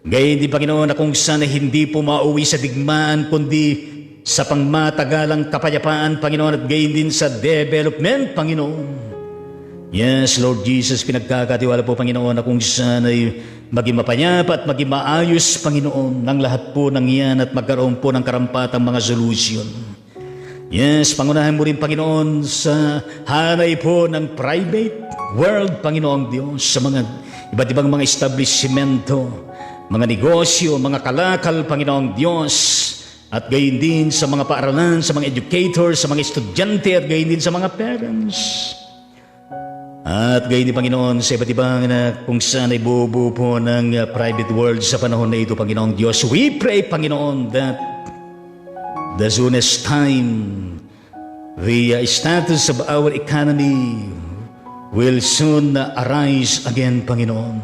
Gayon din, Panginoon, na kung sana hindi po mauwi sa digmaan, kundi sa pangmatagalang kapayapaan, Panginoon, at gayon din sa development, Panginoon. Yes, Lord Jesus, pinagkakatiwala po, Panginoon, na kung sana'y maging mapayapa at maging maayos, Panginoon, ng lahat po ng iyan at magkaroon po ng karampatang mga solution. Yes, pangunahan mo rin, Panginoon, sa hanay po ng private world, Panginoong Diyos, sa mga iba't ibang mga establishmento, mga negosyo, mga kalakal, Panginoong Diyos, at gayon din sa mga paaralan, sa mga educators, sa mga estudyante, at gayon din sa mga parents. At gayon din, Panginoon, sa iba't ibang kung saan ay bubuo po ng private world sa panahon na ito, Panginoong Diyos. We pray, Panginoon, that the soonest time the status of our economy will soon arise again, Panginoon.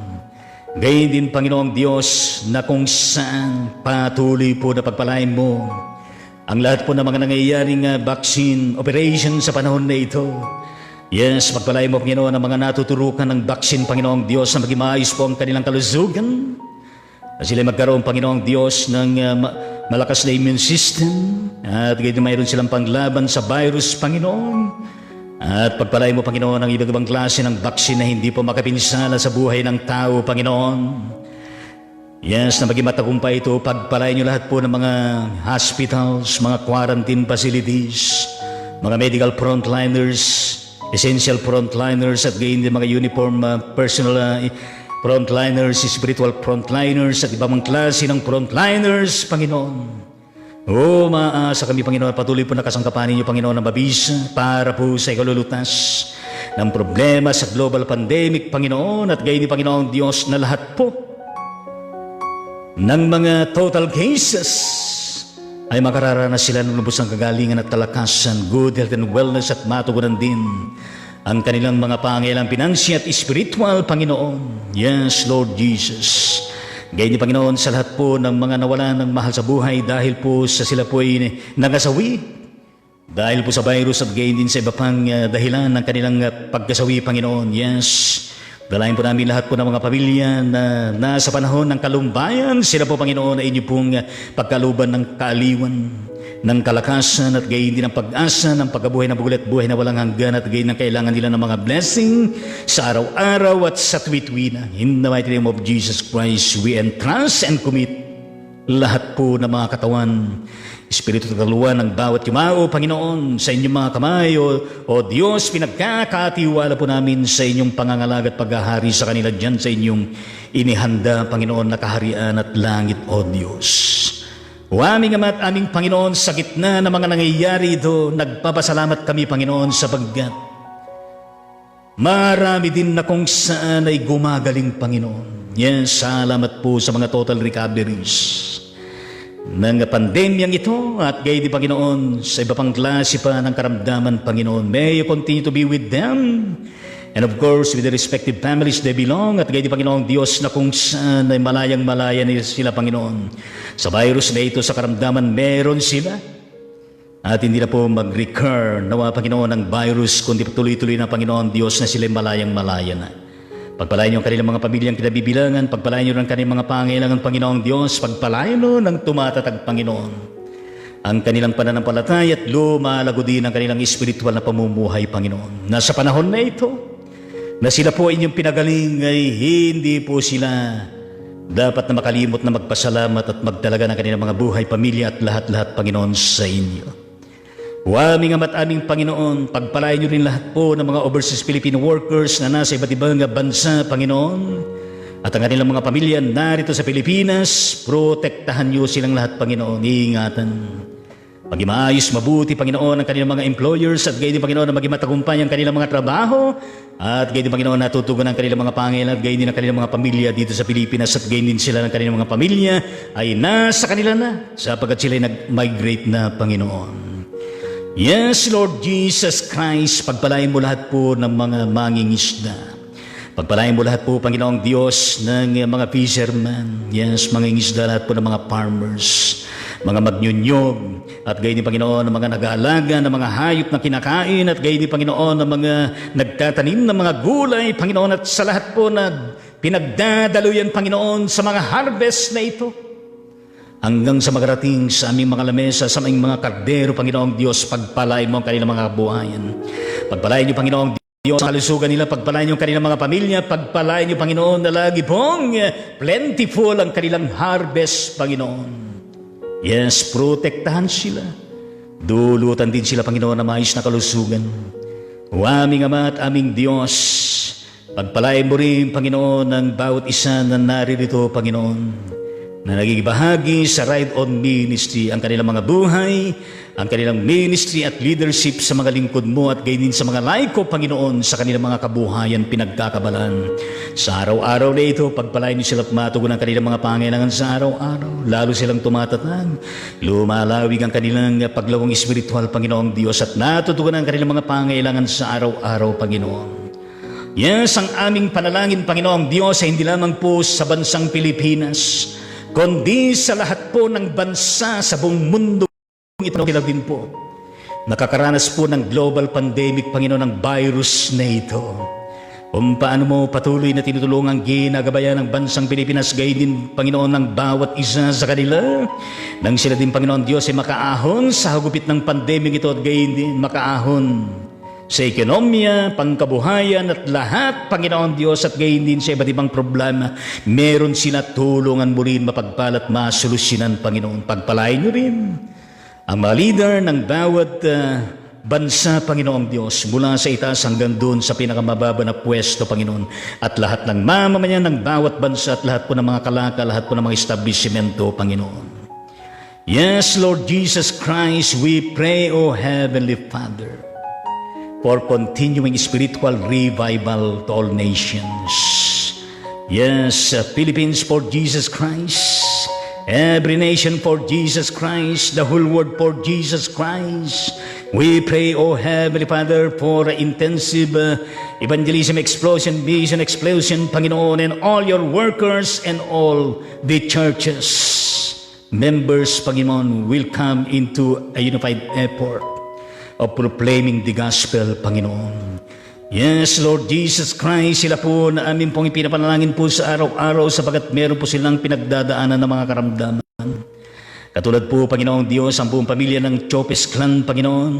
Gayon din, Panginoong Diyos, na kung saan patuloy po na pagpalain mo ang lahat po ng mga nangyayaring vaccine operation sa panahon na ito. Yes, pagpalain mo, Panginoon, ang mga natuturukan ng vaccine, Panginoong Diyos, na maging maayos po ang kanilang kalusugan. Na sila magkaroon, Panginoong Diyos, ng malakas na immune system. At gayon mayroon silang panglaban sa virus, Panginoon. At pagpalain mo, Panginoon, ang iba't ibang klase ng vaccine na hindi po makapinsala sa buhay ng tao, Panginoon. Yes, na maging matagumpay ito. Pagpalain niyo lahat po ng mga hospitals, mga quarantine facilities, mga medical frontliners, essential frontliners, at gayon din mga uniform personal frontliners, spiritual frontliners, at ibang klase ng frontliners, Panginoon. Maasa kami, Panginoon, patuloy po nakasangkapanin niyo, Panginoon, ng mabisa para po sa ikalulutas ng problema sa global pandemic, Panginoon, at gayon din, Panginoon Diyos, na lahat po ng mga total cases ay makararanas sila ng lubos ng kagalingan at kalakasan, good health and wellness, at matugunan din ang kanilang mga pangailangan pinansyal at spiritual, Panginoon. Yes, Lord Jesus. Gayon din, Panginoon, sa lahat po ng mga nawalan ng mahal sa buhay dahil po sa sila po ay nangasawi, dahil po sa virus, at gayon din sa iba pang dahilan ng kanilang pagkasawi, Panginoon. Yes, dalayan po namin lahat po ng mga pamilya na nasa panahon ng kalumbayan. Sila po, Panginoon, ay inyo pong pagkaluban ng kaaliwan, ng kalakasan, at gayon din ang pag-asa ng pagkabuhay na buhay at buhay na walang hanggan, at gayon ang kailangan nila ng mga blessing sa araw-araw at sa tuwi-tuwi na. In the mighty name of Jesus Christ, we entrust and commit lahat po ng mga katawan, Espiritu at kaluwan ng bawat yumao, Panginoon, sa inyong mga kamay, o Diyos, pinagkakatiwala po namin sa inyong pangangalag at paghahari sa kanila dyan sa inyong inihanda, Panginoon, na kaharian at langit, o Diyos. O aming Ama at aming Panginoon, sa gitna ng mga nangyayari ito, nagpapasalamat kami, Panginoon, sapagkat marami din na kung saan ay gumagaling, Panginoon. Yes, salamat po sa mga total recoveries ng pandemyang ito, at gayon din, Panginoon, sa iba pang klase pa ng karamdaman, Panginoon. May you continue to be with them, and of course with the respective families they belong, at gayon din, Panginoon Diyos, na kung saan ay malayang-malaya nila sila, Panginoon. Sa virus na ito, sa karamdaman, meron sila, at hindi na po mag-recur nawa, Panginoon, ng virus, kundi tuloy-tuloy na, Panginoon Diyos, na sila malayang-malaya na. Pagpalain niyo ang kanilang mga pamilyang kinabibilangan, pagpalain niyo ng kanilang mga pangailangan, Panginoong Diyos, pagpalain niyo ng tumatatag, Panginoon, ang kanilang pananampalataya, at lumalago din ang kanilang espiritual na pamumuhay, Panginoon. Nasa panahon na ito, na sila po inyong pinagaling, ay hindi po sila dapat na makalimot na magpasalamat at magdalaga ng kanilang mga buhay, pamilya, at lahat-lahat, Panginoon, sa inyo. O aming Ama at aming Panginoon, pagpalain niyo rin lahat po ng mga overseas Filipino workers na nasa iba't ibang bansa, Panginoon. at ang kanilang mga pamilya narito sa Pilipinas. Protektahan niyo silang lahat, Panginoon. Iingatan. Maging maayos, mabuti, Panginoon, ang kanilang mga employers at gayon din, Panginoon, na maging matagumpay ang kanilang mga trabaho at gayon din, Panginoon, natutugon ang kanilang mga pangailangan at gayon din ang kanilang mga pamilya dito sa Pilipinas at gayon din sila ng kanilang mga pamilya ay nasa kanila na sapagkat sila ay nag-migrate na, Panginoon. Yes, Lord Jesus Christ, pagpalain mo lahat po ng mga mangingisda. Pagpalain mo lahat po, Panginoong Diyos, ng mga fishermen. Yes, mga ingisda, lahat po ng mga farmers, mga magnyunyog, at gayon din, Panginoon, ng mga nag-aalaga, ng mga hayop na kinakain, at gayon din, Panginoon, ng mga nagtatanim ng mga gulay, Panginoon, at sa lahat po na pinagdadaluyan, Panginoon, sa mga harvest na ito, hanggang sa magarating sa aming mga lamesa, sa aming mga kardero, Panginoong Diyos, pagpalain mo ang kanilang mga kabuhayan. Pagpalain niyo, Panginoong Diyos, ang kalusugan nila, pagpalain niyo ang kanilang mga pamilya, pagpalain niyo, Panginoon, na lagi pong plentiful ang kanilang harvest, Panginoon. Yes, protektahan sila. Dulutan din sila, Panginoon, na maayos na kalusugan. O aming Ama at aming Diyos, pagpalain mo rin, Panginoon, ang bawat isa na naririto, Panginoon, na naging bahagi sa Ride On Ministry, ang kanilang mga buhay, ang kanilang ministry at leadership sa mga lingkod mo at gayon din sa mga laiko, Panginoon, sa kanilang mga kabuhayan pinagkakabalan. Sa araw-araw na ito, pagpalain niyo sila matugon ang kanilang mga pangailangan sa araw-araw. Lalo silang tumatatag. Lumalawig ang kanilang paglawang espiritual, Panginoong Diyos, at natutugon ang kanilang mga pangailangan sa araw-araw, Panginoon. Yes, ang aming panalangin, Panginoong Diyos, ay hindi lamang po sa bansang Pilipinas, kundi sa lahat po ng bansa sa buong mundo. Ito na din po. Nakakaranas po ng global pandemic, Panginoon, ng virus na ito. Kung paano mo patuloy na tinutulungan ginagabayan ng bansang Pilipinas, gayon din, Panginoon, ng bawat isa sa kanila. Nang sila din, Panginoon Diyos, ay makaahon sa hagupit ng pandemic ito at gayon din makaahon sa ekonomiya, pangkabuhayan at lahat, Panginoon Diyos, at gayon din sa iba't ibang problema. Meron sila tulungan mo rin mapagpalat, masolusyonan, Panginoon. Pagpalain nyo rin ang mga leader ng bawat bansa, Panginoong Diyos, mula sa itaas hanggang doon sa pinakamababa na pwesto, Panginoon, at lahat ng mamamayan ng bawat bansa at lahat po ng mga kalaka, lahat po ng mga establishmento, Panginoon. Yes, Lord Jesus Christ, we pray, O Heavenly Father, for continuing spiritual revival to all nations. Yes, Philippines for Jesus Christ, every nation for Jesus Christ, the whole world for Jesus Christ. We pray, O Heavenly Father, for intensive evangelism, explosion, vision, explosion, Panginoon, and all your workers and all the churches. Members, Panginoon, will come into a unified effort of proclaiming the gospel, Panginoon. Yes, Lord Jesus Christ, sila po na amin pong ipinapanalangin po sa araw-araw sapagat meron po silang pinagdadaanan ng mga karamdaman. Katulad po, Panginoong Diyos, ang buong pamilya ng Chopes Clan, Panginoon,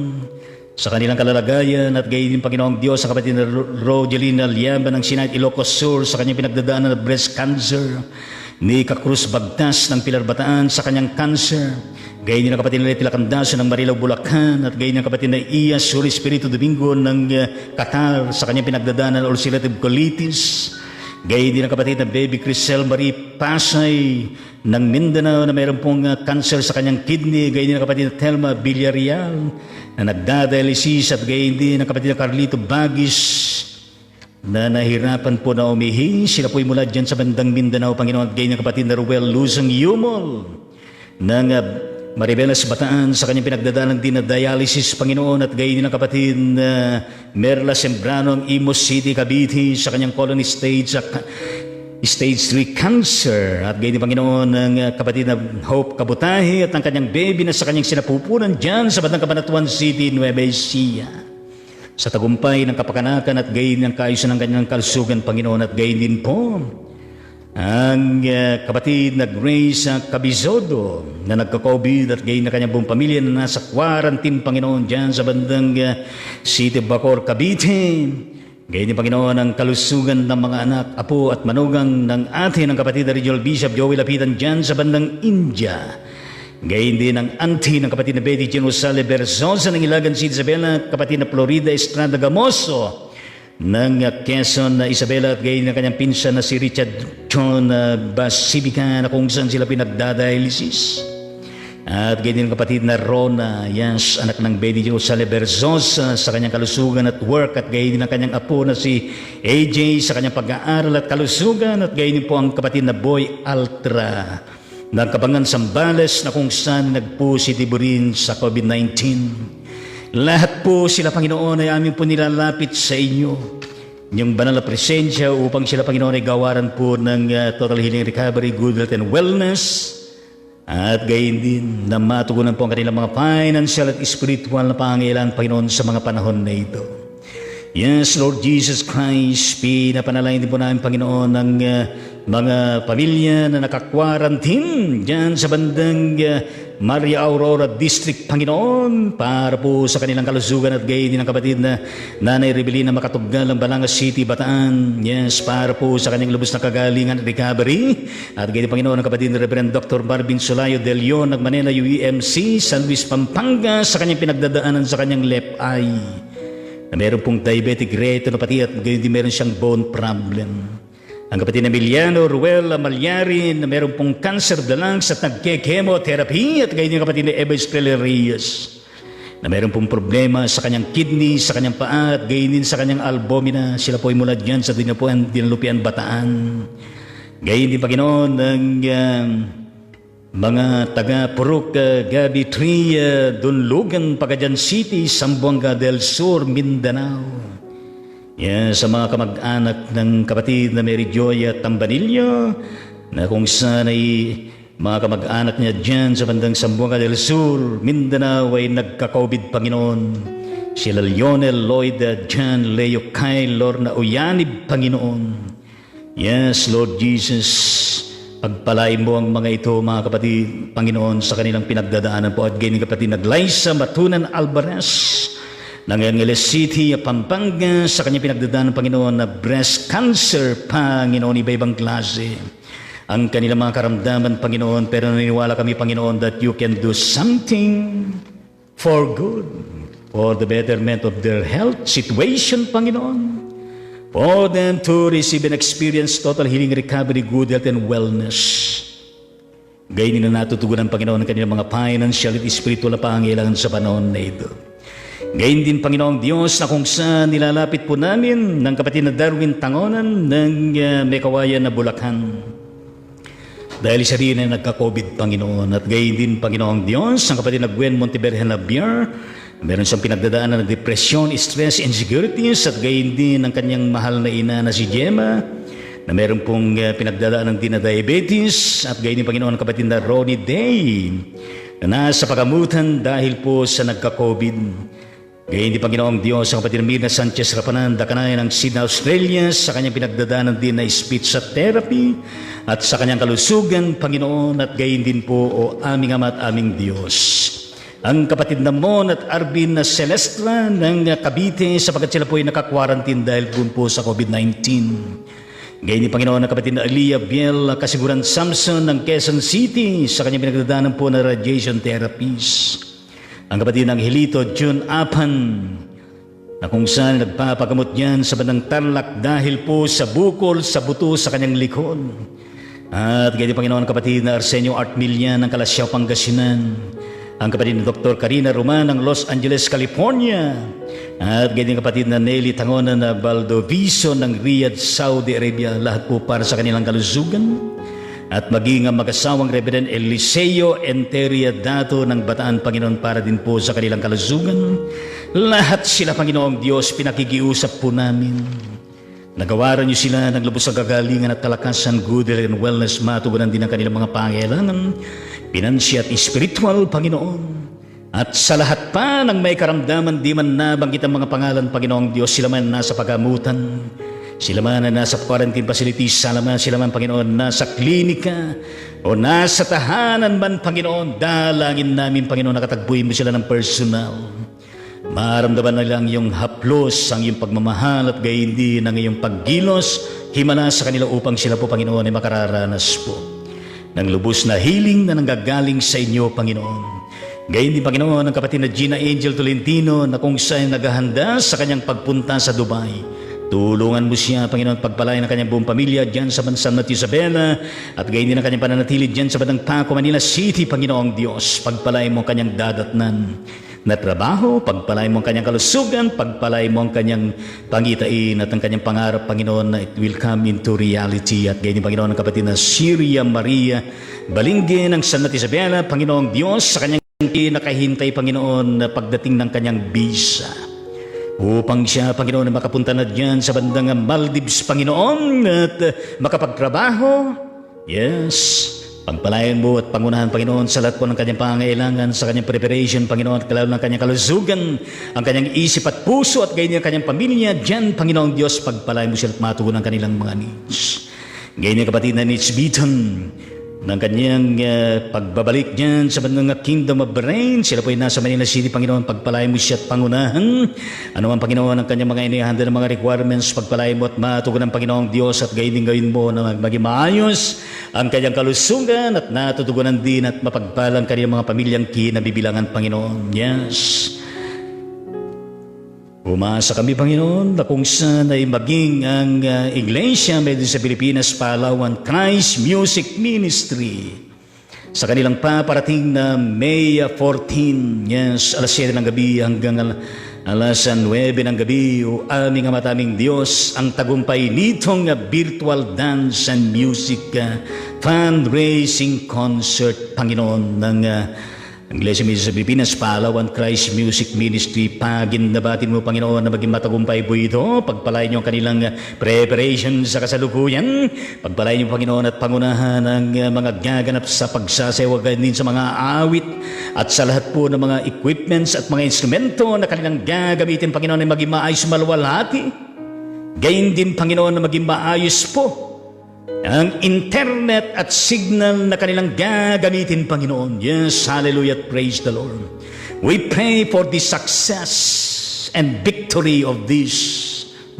sa kanilang kalalagayan at gayon din, Panginoong Diyos, sa kapatid na Rogelina Liamba ng Sinait Ilocos Sur sa kanyang pinagdadaanan ng breast cancer, ni Cruz Bagtas ng Pilar Bataan sa kanyang cancer, gayon din ang kapatid na Leti Lacandaso ng Marilao, Bulacan, at gayon din ang kapatid na Iya Suri Espiritu Domingo ng Qatar sa kanyang pinagdadaanan ng ulcerative colitis, gayon din ang kapatid na Baby Crisel Marie Pasay ng Mindanao na mayroon pong cancer sa kanyang kidney, gayon din ang kapatid na Telma Villarreal na nagdadialysis, at gayon din ang kapatid na Carlito Bagis na nahirapan po na umihi. Sila po'y mula dyan sa bandang Mindanao, Panginoon, at gayon ng kapatid na Ruel Luzang Yumol ng Maribelas Bataan sa kanyang pinagdadalang din na dialysis, Panginoon, at gayon ng kapatid na Merla Sembrano ng Imus City, Cavite sa kanyang colon stage 3 cancer, at gayon din, Panginoon, ng kapatid na Hope Kabutahi at ang kanyang baby na sa kanyang sinapupunan dyan sa bandang Cabanatuan City, Nueva Ecija, sa tagumpay ng kapakanakan at gayon ng kaayusan ng kanyang kalusugan, Panginoon, at gayon din po ang kapatid na Grace Cabizodo na nagka-COVID at gayon na kanyang buong pamilya na nasa quarantine, Panginoon, dyan sa bandang City Bacor, Cavite. Gayon din, Panginoon, ang kalusugan ng mga anak, apo at manugang ng atin ng kapatid na Regional Bishop Joey Lapitan dyan sa bandang India. Gayon din ang auntie ng kapatid na Betty Jean Rosales Berzosa ng Ilagan City, Isabela, kapatid na Florida Estrada Gamoso Quezon na Isabela at gayon ng kanyang pinsan na si Richard John Basibica na kung saan sila pinagdadialysis. At gayon ng kapatid na Rona, yes, anak ng Betty Josale Berzosa sa kanyang kalusugan at work, at gayon ng kanyang apo na si AJ sa kanyang pag-aaral at kalusugan, at gayon po ang kapatid na Boy Altra ng Kabangan Sambales na kung saan nagpositibo rin sa COVID-19. Lahat po sila, Panginoon, ay amin po nilalapit sa inyo, inyong banal na presensya, upang sila, Panginoon, ay gawaran po ng total healing, recovery, good health and wellness. At gayon din na matugunan po ang kanilang mga financial at spiritual na pangangailangan, Panginoon, sa mga panahon na ito. Yes, Lord Jesus Christ, pinapanalangin din po namin, Panginoon, ng mga pamilya na nakakwarantin dyan sa bandang Maria Aurora District, Panginoon, para po sa kanilang kalusugan, at gayon din ang kapatid na Nanay Rebelina Makatuggal ng Balanga City, Bataan. Yes, para po sa kanyang lubos na kagalingan at recovery. At gayon din, Panginoon, ang kapatid na Reverend Dr. Marvin Solayo de Leon ng Manila UEMC, San Luis, Pampanga, sa kanyang pinagdadaanan sa kanyang left eye, na meron pong diabetic retinopathy, at gayon din meron siyang bone problem. Ang kapatid na Emiliano Ruel Amalyari na meron pong cancer of the lungs at nagke-chemotherapy, at gayon yung kapatid na Eva Estrella Reyes na meron pong problema sa kanyang kidney, sa kanyang paa, at gayon din sa kanyang albumina. Sila po ay mula dyan sa Dinalupian, Bataan. Gayon din, Panginoon, ng mga taga Purok, Gabi Tree, Dunlugan, Pagayan City, Zamboanga del Sur, Mindanao. Sa mga kamag-anak ng kapatid na Mary Joy at Tambanillo, na kung saan ay mga kamag-anak niya dyan sa bandang Zamboanga del Sur, Mindanao, ay nagka-COVID, Panginoon. Sila Lionel, Lloyd, John, Leo, Kyle, Lorna, Uyanib, Panginoon. Yes, Lord Jesus, pagpalain mo ang mga ito, mga kapatid, Panginoon, sa kanilang pinagdadaanan po. At ganyan kapatid na Glyza Matunan Alvarez ng Angeles City, Pampanga, sa kanyang pinagdadaanan, Panginoon, na breast cancer, Panginoon, iba-ibang klase ang kanilang mga karamdaman, Panginoon, pero naniniwala kami, Panginoon, that you can do something for good, for the betterment of their health situation, Panginoon, for them to receive and experience total healing, recovery, good health and wellness. Gayon na natutugunan, Panginoon, ang kanilang mga financial at spiritual na pangangailangan sa panahon na ito. Gayon din, Panginoong Diyos, na kung saan nilalapit po namin ng kapatid na Darwin Tangonan ng Mekawayan na Bulacan. Dahil siya rin ay nagka-COVID, Panginoon. At gayon din, Panginoong Diyos, ang kapatid na Gwen Montevergen Nabiar, meron siyang pinagdadaanan ng depression, stress, insecurities, at gayon din ang kanyang mahal na ina na si Gemma, na meron pong pinagdadaanan din na diabetes, at gayon din, Panginoon, ang kapatid na Ronnie Day, na nasa pagamutan dahil po sa nagka-COVID. Gayon din, Panginoong Diyos, ang kapatid na Mirna Sanchez Rapanan, Dakanay ng Sydney, Australia, sa kanyang pinagdadaanan din na speech therapy, at sa kanyang kalusugan, Panginoon, at gayon din po, o aming Ama at aming Diyos, ang kapatid na Mon at Arvin na Celestra ng Cavite, sapagkat sila po ay nakakwarantin dahil po sa COVID-19. Gayon din, Panginoon, ang kapatid na Aliyah Biel Kasiguran Samson ng Quezon City, sa kanyang pinagdadaanan po na radiation therapies. Ang kapatid ng Angelito June Apan, na kung saan nagpapagamot niyan sa bandang Tarlac dahil po sa bukol sa buto sa kanyang likod. At gayon din, Panginoon, ang kapatid na Arsenio Artmillan ng Kalasyaw, Pangasinan. Ang kapatid na Dr. Karina Roman ng Los Angeles, California. At gayon din, kapatid na Nelly Tangonan na Valdoviso ng Riyadh, Saudi Arabia. Lahat po para sa kanilang kalusugan. At maging ang mag-asawang Reverend Eliseo Enteria Dato ng Bataan, Panginoon, para din po sa kanilang kalusugan. Lahat sila, Panginoong Diyos, pinakikiusap po namin. Nagawaran niyo sila ng lubos na kagalingan at kalakasan, good health and wellness, matugunan din ang kanilang mga pangailangan, pinansyal at spiritual, Panginoon. At sa lahat pa ng may karamdaman, di man nabanggit ang mga pangalan, Panginoong Diyos, sila man nasa pagamutan, sila man na nasa quarantine facilities, sila man, Panginoon, nasa klinika o nasa tahanan man, Panginoon, dalangin namin, Panginoon, nakatagpuin mo sila ng personal. Maramdaman na lang yung haplos, ang iyong pagmamahal, at gayon din ang iyong paggilos, himala sa kanila upang sila po, Panginoon, ay makararanas po ng lubos na healing na nanggagaling sa inyo, Panginoon. Gayon din, Panginoon, ang kapatid na Gina Angel Tolentino, na kung saan naghahanda sa kanyang pagpunta sa Dubai Tulungan mo siya, Panginoon, pagpalain ang kanyang buong pamilya dyan sa San Mateo Isabela at gayon din ang kanyang pananatili dyan sa Badang Paco, Manila City, Panginoong Diyos. Pagpalain mo ang kanyang dadatnan na trabaho, pagpalain mo ang kanyang kalusugan, pagpalain mo ang kanyang pangitain at ang kanyang pangarap, Panginoon, na it will come into reality. At gayon din, Panginoon, ang kapatid na Syria Maria Balingge ng San Mateo Isabela, Panginoong Diyos, sa kanyang nakahintay, Panginoon, na pagdating ng kanyang visa upang siya, Panginoon, na makapunta na dyan sa bandang Maldives, Panginoon, at makapagtrabaho. Yes, pagpalain mo at pangunahan, Panginoon, sa lahat po ng kanyang pangangailangan, sa kanyang preparation, Panginoon, at kalalo ng kanyang kalusugan, ang kanyang isip at puso, at gayon ang kanyang pamilya dyan, Panginoong Diyos, pagpalain mo sila at matugunan ang kanilang mga needs. Gayon ang kapatid na Needs Beaton, ng kanyang pagbabalik dyan sa bandang Kingdom of Brain. Sila po ay nasa Manila City, Panginoon, pagpalain mo siya at pangunahan. Ano man, Panginoon, ang kanyang mga inihanda ng mga requirements, pagpalain mo at matugunan ng Panginoong Diyos, at gayon gawin mo na maging maayos ang kanyang kalusugan at natutugunan din at mapagpalang kanyang mga pamilyang kinabibilangan, Panginoon. Yes. Umasa kami, Panginoon, na kung saan ay maging ang Iglesia Media sa Pilipinas, Palawan, Christ Music Ministry sa kanilang paparating na May 14, yes, alas 7 ng gabi hanggang alas 9 ng gabi. O aming amataming Diyos, ang tagumpay nitong virtual dance and music fundraising concert, Panginoon, ng Iglesia Media sa Pilipinas, Palawan, Christ Music Ministry. Pagindabatin mo, Panginoon, na maging matagumpay po ito. Pagpalain niyo ang kanilang preparation sa kasalukuyan. Pagpalain niyo, Panginoon, at pangunahan ang mga gaganap sa pagsasayaw, din sa mga awit at sa lahat po ng mga equipments at mga instrumento na kanilang gagamitin, Panginoon, ay maging maayos maluwalhati. Gayon din, Panginoon, na maging maayos po ang internet at signal na kanilang gagamitin, Panginoon. Yes, hallelujah, praise the Lord. We pray for the success and victory of this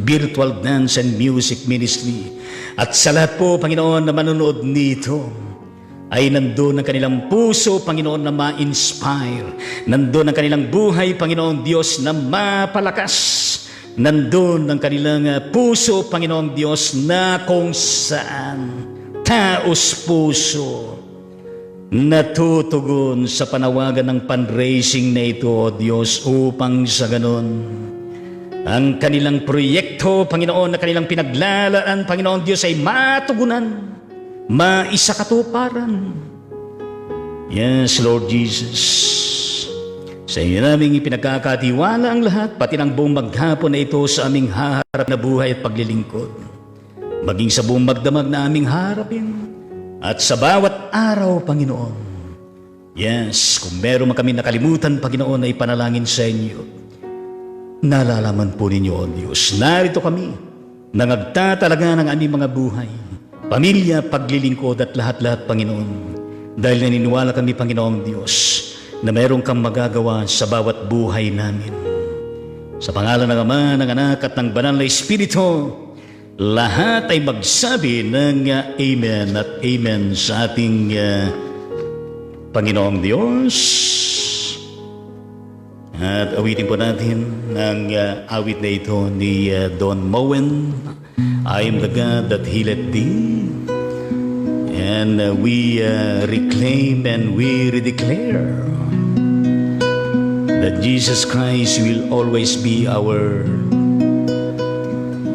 virtual dance and music ministry. At sa lahat po, Panginoon, na manonood nito, ay nandun ang kanilang puso, Panginoon, na ma-inspire. Nandun ang kanilang buhay, Panginoon Diyos, na mapalakas. Nandun ang kanilang puso, Panginoong Diyos, na kung saan taos-puso natutugon sa panawagan ng fundraising na ito, O Diyos, upang sa ganon ang kanilang proyekto, Panginoon, na kanilang pinaglalaan, Panginoong Diyos, ay matugunan, maisakatuparan. Yes, Lord Jesus. Sa iyo naming ipinagkakatiwala ang lahat, pati ng buong maghapon na ito sa aming haharap na buhay at paglilingkod. Maging sa buong magdamag na aming harapin at sa bawat araw, Panginoon. Yes, kung meron man kami nakalimutan, Panginoon, ay panalangin sa inyo. Nalalaman po ninyo, O Diyos. Narito kami, nangagtatalaga ng aming mga buhay, pamilya, paglilingkod at lahat-lahat, Panginoon. Dahil naniniwala kami, Panginoong Diyos, na mayroon kang magagawa sa bawat buhay namin. Sa pangalan ng Ama, ng Anak at ng Banal na Espiritu, lahat ay magsabi ng Amen at Amen sa ating Panginoong Diyos. At awitin po natin ang awit na ito ni Don Moen, I am the God that healeth thee. And we reclaim and we redeclare that Jesus Christ will always be our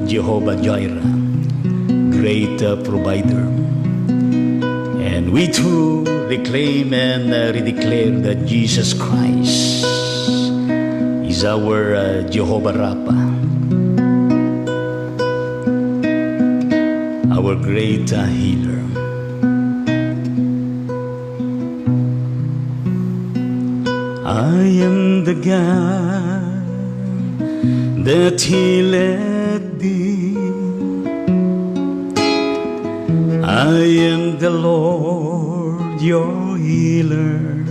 Jehovah Jireh, great provider. And we too reclaim and redeclare that Jesus Christ is our Jehovah Rapha, our great healer. I am the God that healeth thee. I am the Lord your healer.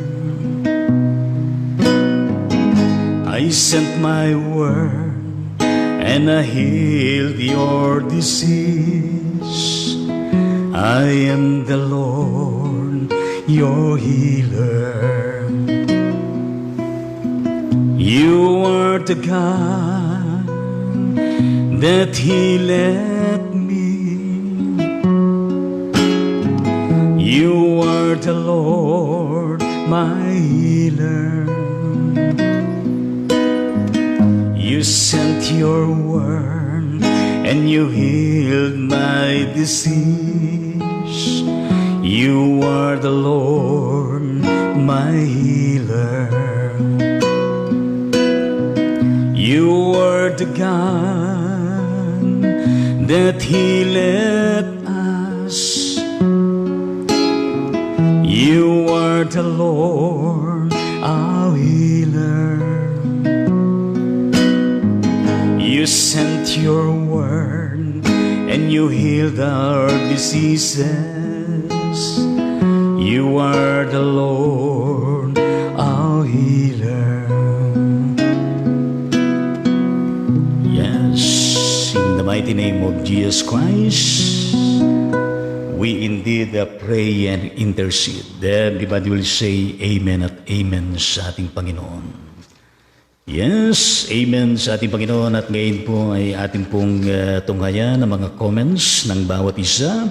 I sent my word and I healed your disease. I am the Lord your healer. You are the God that He let me. You are the Lord, my healer. You sent your word and you healed my disease. You are the Lord, my healer. You are the God that He let us. You are the Lord, our healer. You sent your word and you healed our diseases. You are the Lord, our healer. Yes, in the mighty name of Jesus Christ, we indeed pray and intercede. Everybody will say amen at amen sa ating Panginoon. Yes, amen sa ating Panginoon. At ngayon po ay ating pong tunghayan ng mga comments ng bawat isa.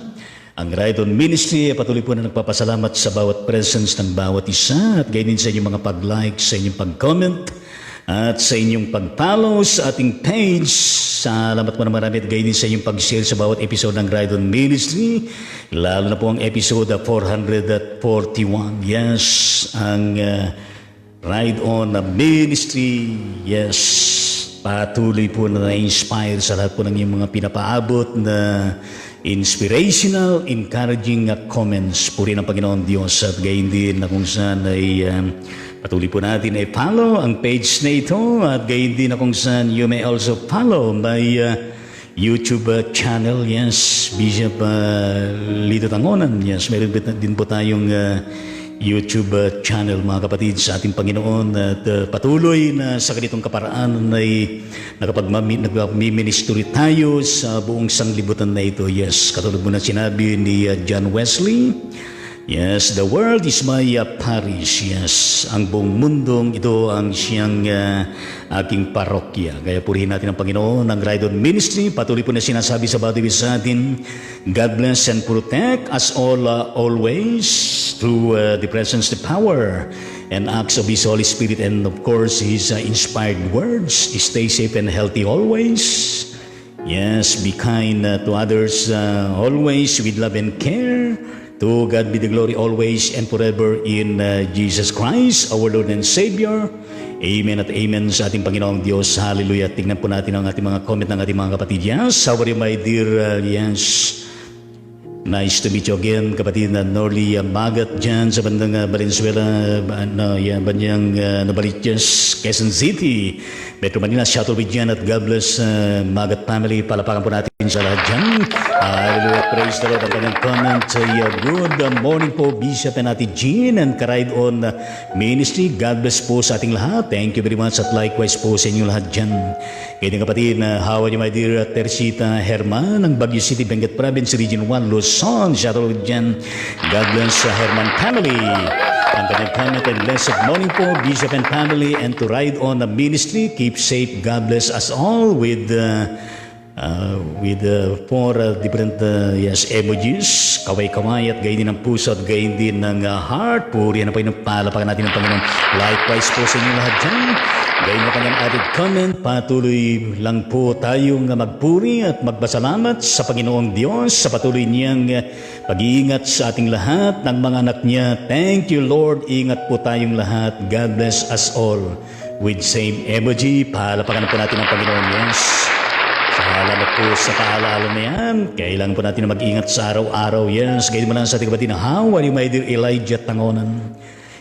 Ang Ride On Ministry ay patuloy po na nagpapasalamat sa bawat presence ng bawat isa at gayon din sa inyong mga pag-like, sa inyong pag-comment at sa inyong pag-follow sa ating page. Salamat po na marami at gayon din sa inyong pag-share sa bawat episode ng Ride On Ministry, lalo na po ang episode 441. Yes, ang Ride On Ministry, yes, patuloy po na na-inspire sa lahat po ng iyong mga pinapaabot na inspirational, encouraging comments. Puri ng Panginoon Diyos at gayon din na kung saan ay patuloy po natin ay follow ang page na ito at gayon din na kung saan you may also follow my YouTube channel. Yes, Bishop Lito Tangonan. Yes, meron din po tayong YouTube channel, mga kapatid, sa ating Panginoon at patuloy na sa ganitong kaparaan ay nagpag-ministry tayo sa buong sanglibutan na ito. Yes, katulad mo na sinabi ni John Wesley, yes, the world is my parish. Yes, ang buong mundong ito ang siyang aking parokya. Kaya purihin natin ang Panginoon. Ang Ride On Ministry, patuloy po na sinasabi sa bawat isa sa atin, God bless and protect us all always through the presence, the power, and acts of His Holy Spirit, and of course His inspired words. Stay safe and healthy always. Yes, be kind to others always with love and care. To God be the glory always and forever in Jesus Christ, our Lord and Savior. Amen at amen sa ating Panginoong Diyos. Hallelujah. Tingnan po natin ang ating mga comment ng ating mga kapatid. Yes, how are you, my dear? Yes. Nice to meet you again, kapatid na Norly Magat dyan sa bandang Valenzuela, banyang Novaliches, Quezon City, Metro Manila. Shout out with dyan at God bless Magat family. Palapakan po natin sa lahat dyan. Hallelujah, praise the Lord. Ang kanyang comment say, good morning po, Bishop and Ate Jean and Ride On Ministry. God bless po sa ating lahat. Thank you very much at likewise po sa inyo lahat dyan. Kaya din kapatid, how are you, my dear? Teresita Herman ng Baguio City, Benguet Province, Region 1, Luzon. Shout out with dyan. God bless sa Herman family. Ang kanyang comment and blessed morning po, Bishop and family, and to Ride On Ministry. Keep safe. God bless us all with four different yes, emojis, kaway-kaway at gayon din ng puso at gayon din ng heart. Puri na po yung palapakan natin ng Panginoon. Likewise po sa inyo lahat dyan. Gayon na kanyang added comment, patuloy lang po tayong magpuri at magpasalamat sa Panginoong Diyos sa patuloy niyang pag-iingat sa ating lahat ng mga anak niya. Thank you, Lord. Ingat po tayong lahat. God bless us all. With same emoji, palapakan po natin ang Panginoon. Yes. Salamat po sa paalala na yan. Kailangan po natin na mag-ingat sa araw-araw. Yes, gayon mo lang sa ating kapatid na how are you, my dear Elijah Tangonan?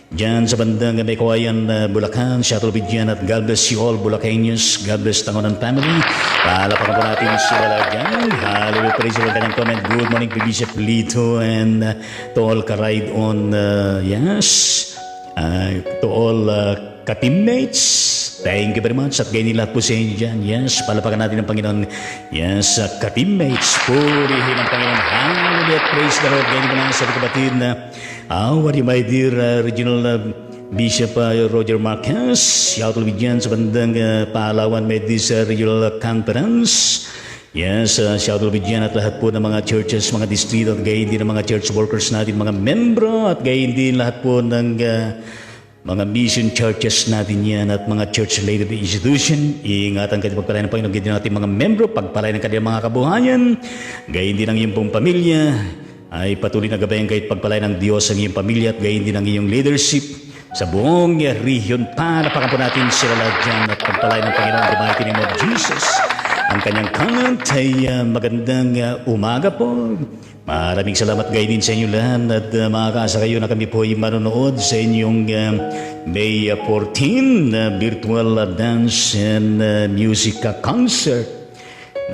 Diyan sa bandang may kawayan Bulacan, Shuttle Bidyan at God bless you all Bulacanos. God bless Tangonan family. Palapakan po natin sila dyan. Hallelujah, praise the Lord. Kanyang comment, good morning to Bishop Lito and to all ka-Ride On, yes, to all ka-teammates. Thank you very much. At ganyan lahat po sa inyo dyan. Yes, palapakan natin ang Panginoon. Yes, ka-teammates. Purihin ang Panginoon. Hallelujah, praise the Lord. Ganyan po lang sa kapatid na how are you, my dear Regional Bishop Roger Marquez? Shout out with dyan sa bandang Palawan Medis Regional Conference. Yes, shout out dyan at lahat po ng mga churches, mga distrito at gayon din ng mga church workers natin, mga membro at gayon din lahat po ng mga mission churches natin yan at mga church-related institution. Iingatan kayo pagpalain ng Panginoon, gayon din natin mga membro, pagpalain ng kanilang mga kabuhayan, gayon din ang iyong pong pamilya, ay patuloy na gabayan kahit pagpalain ng Diyos ang iyong pamilya at gayon din ang iyong leadership sa buong region. Palapakan po natin sila lahat dyan at pagpalain ng Panginoon, the mighty name of Jesus. Ang kanyang comment ay magandang umaga po. Maraming salamat gayon din sa inyo lahat at makakaasa kayo na kami po ay manonood sa inyong May 14 virtual dance and music concert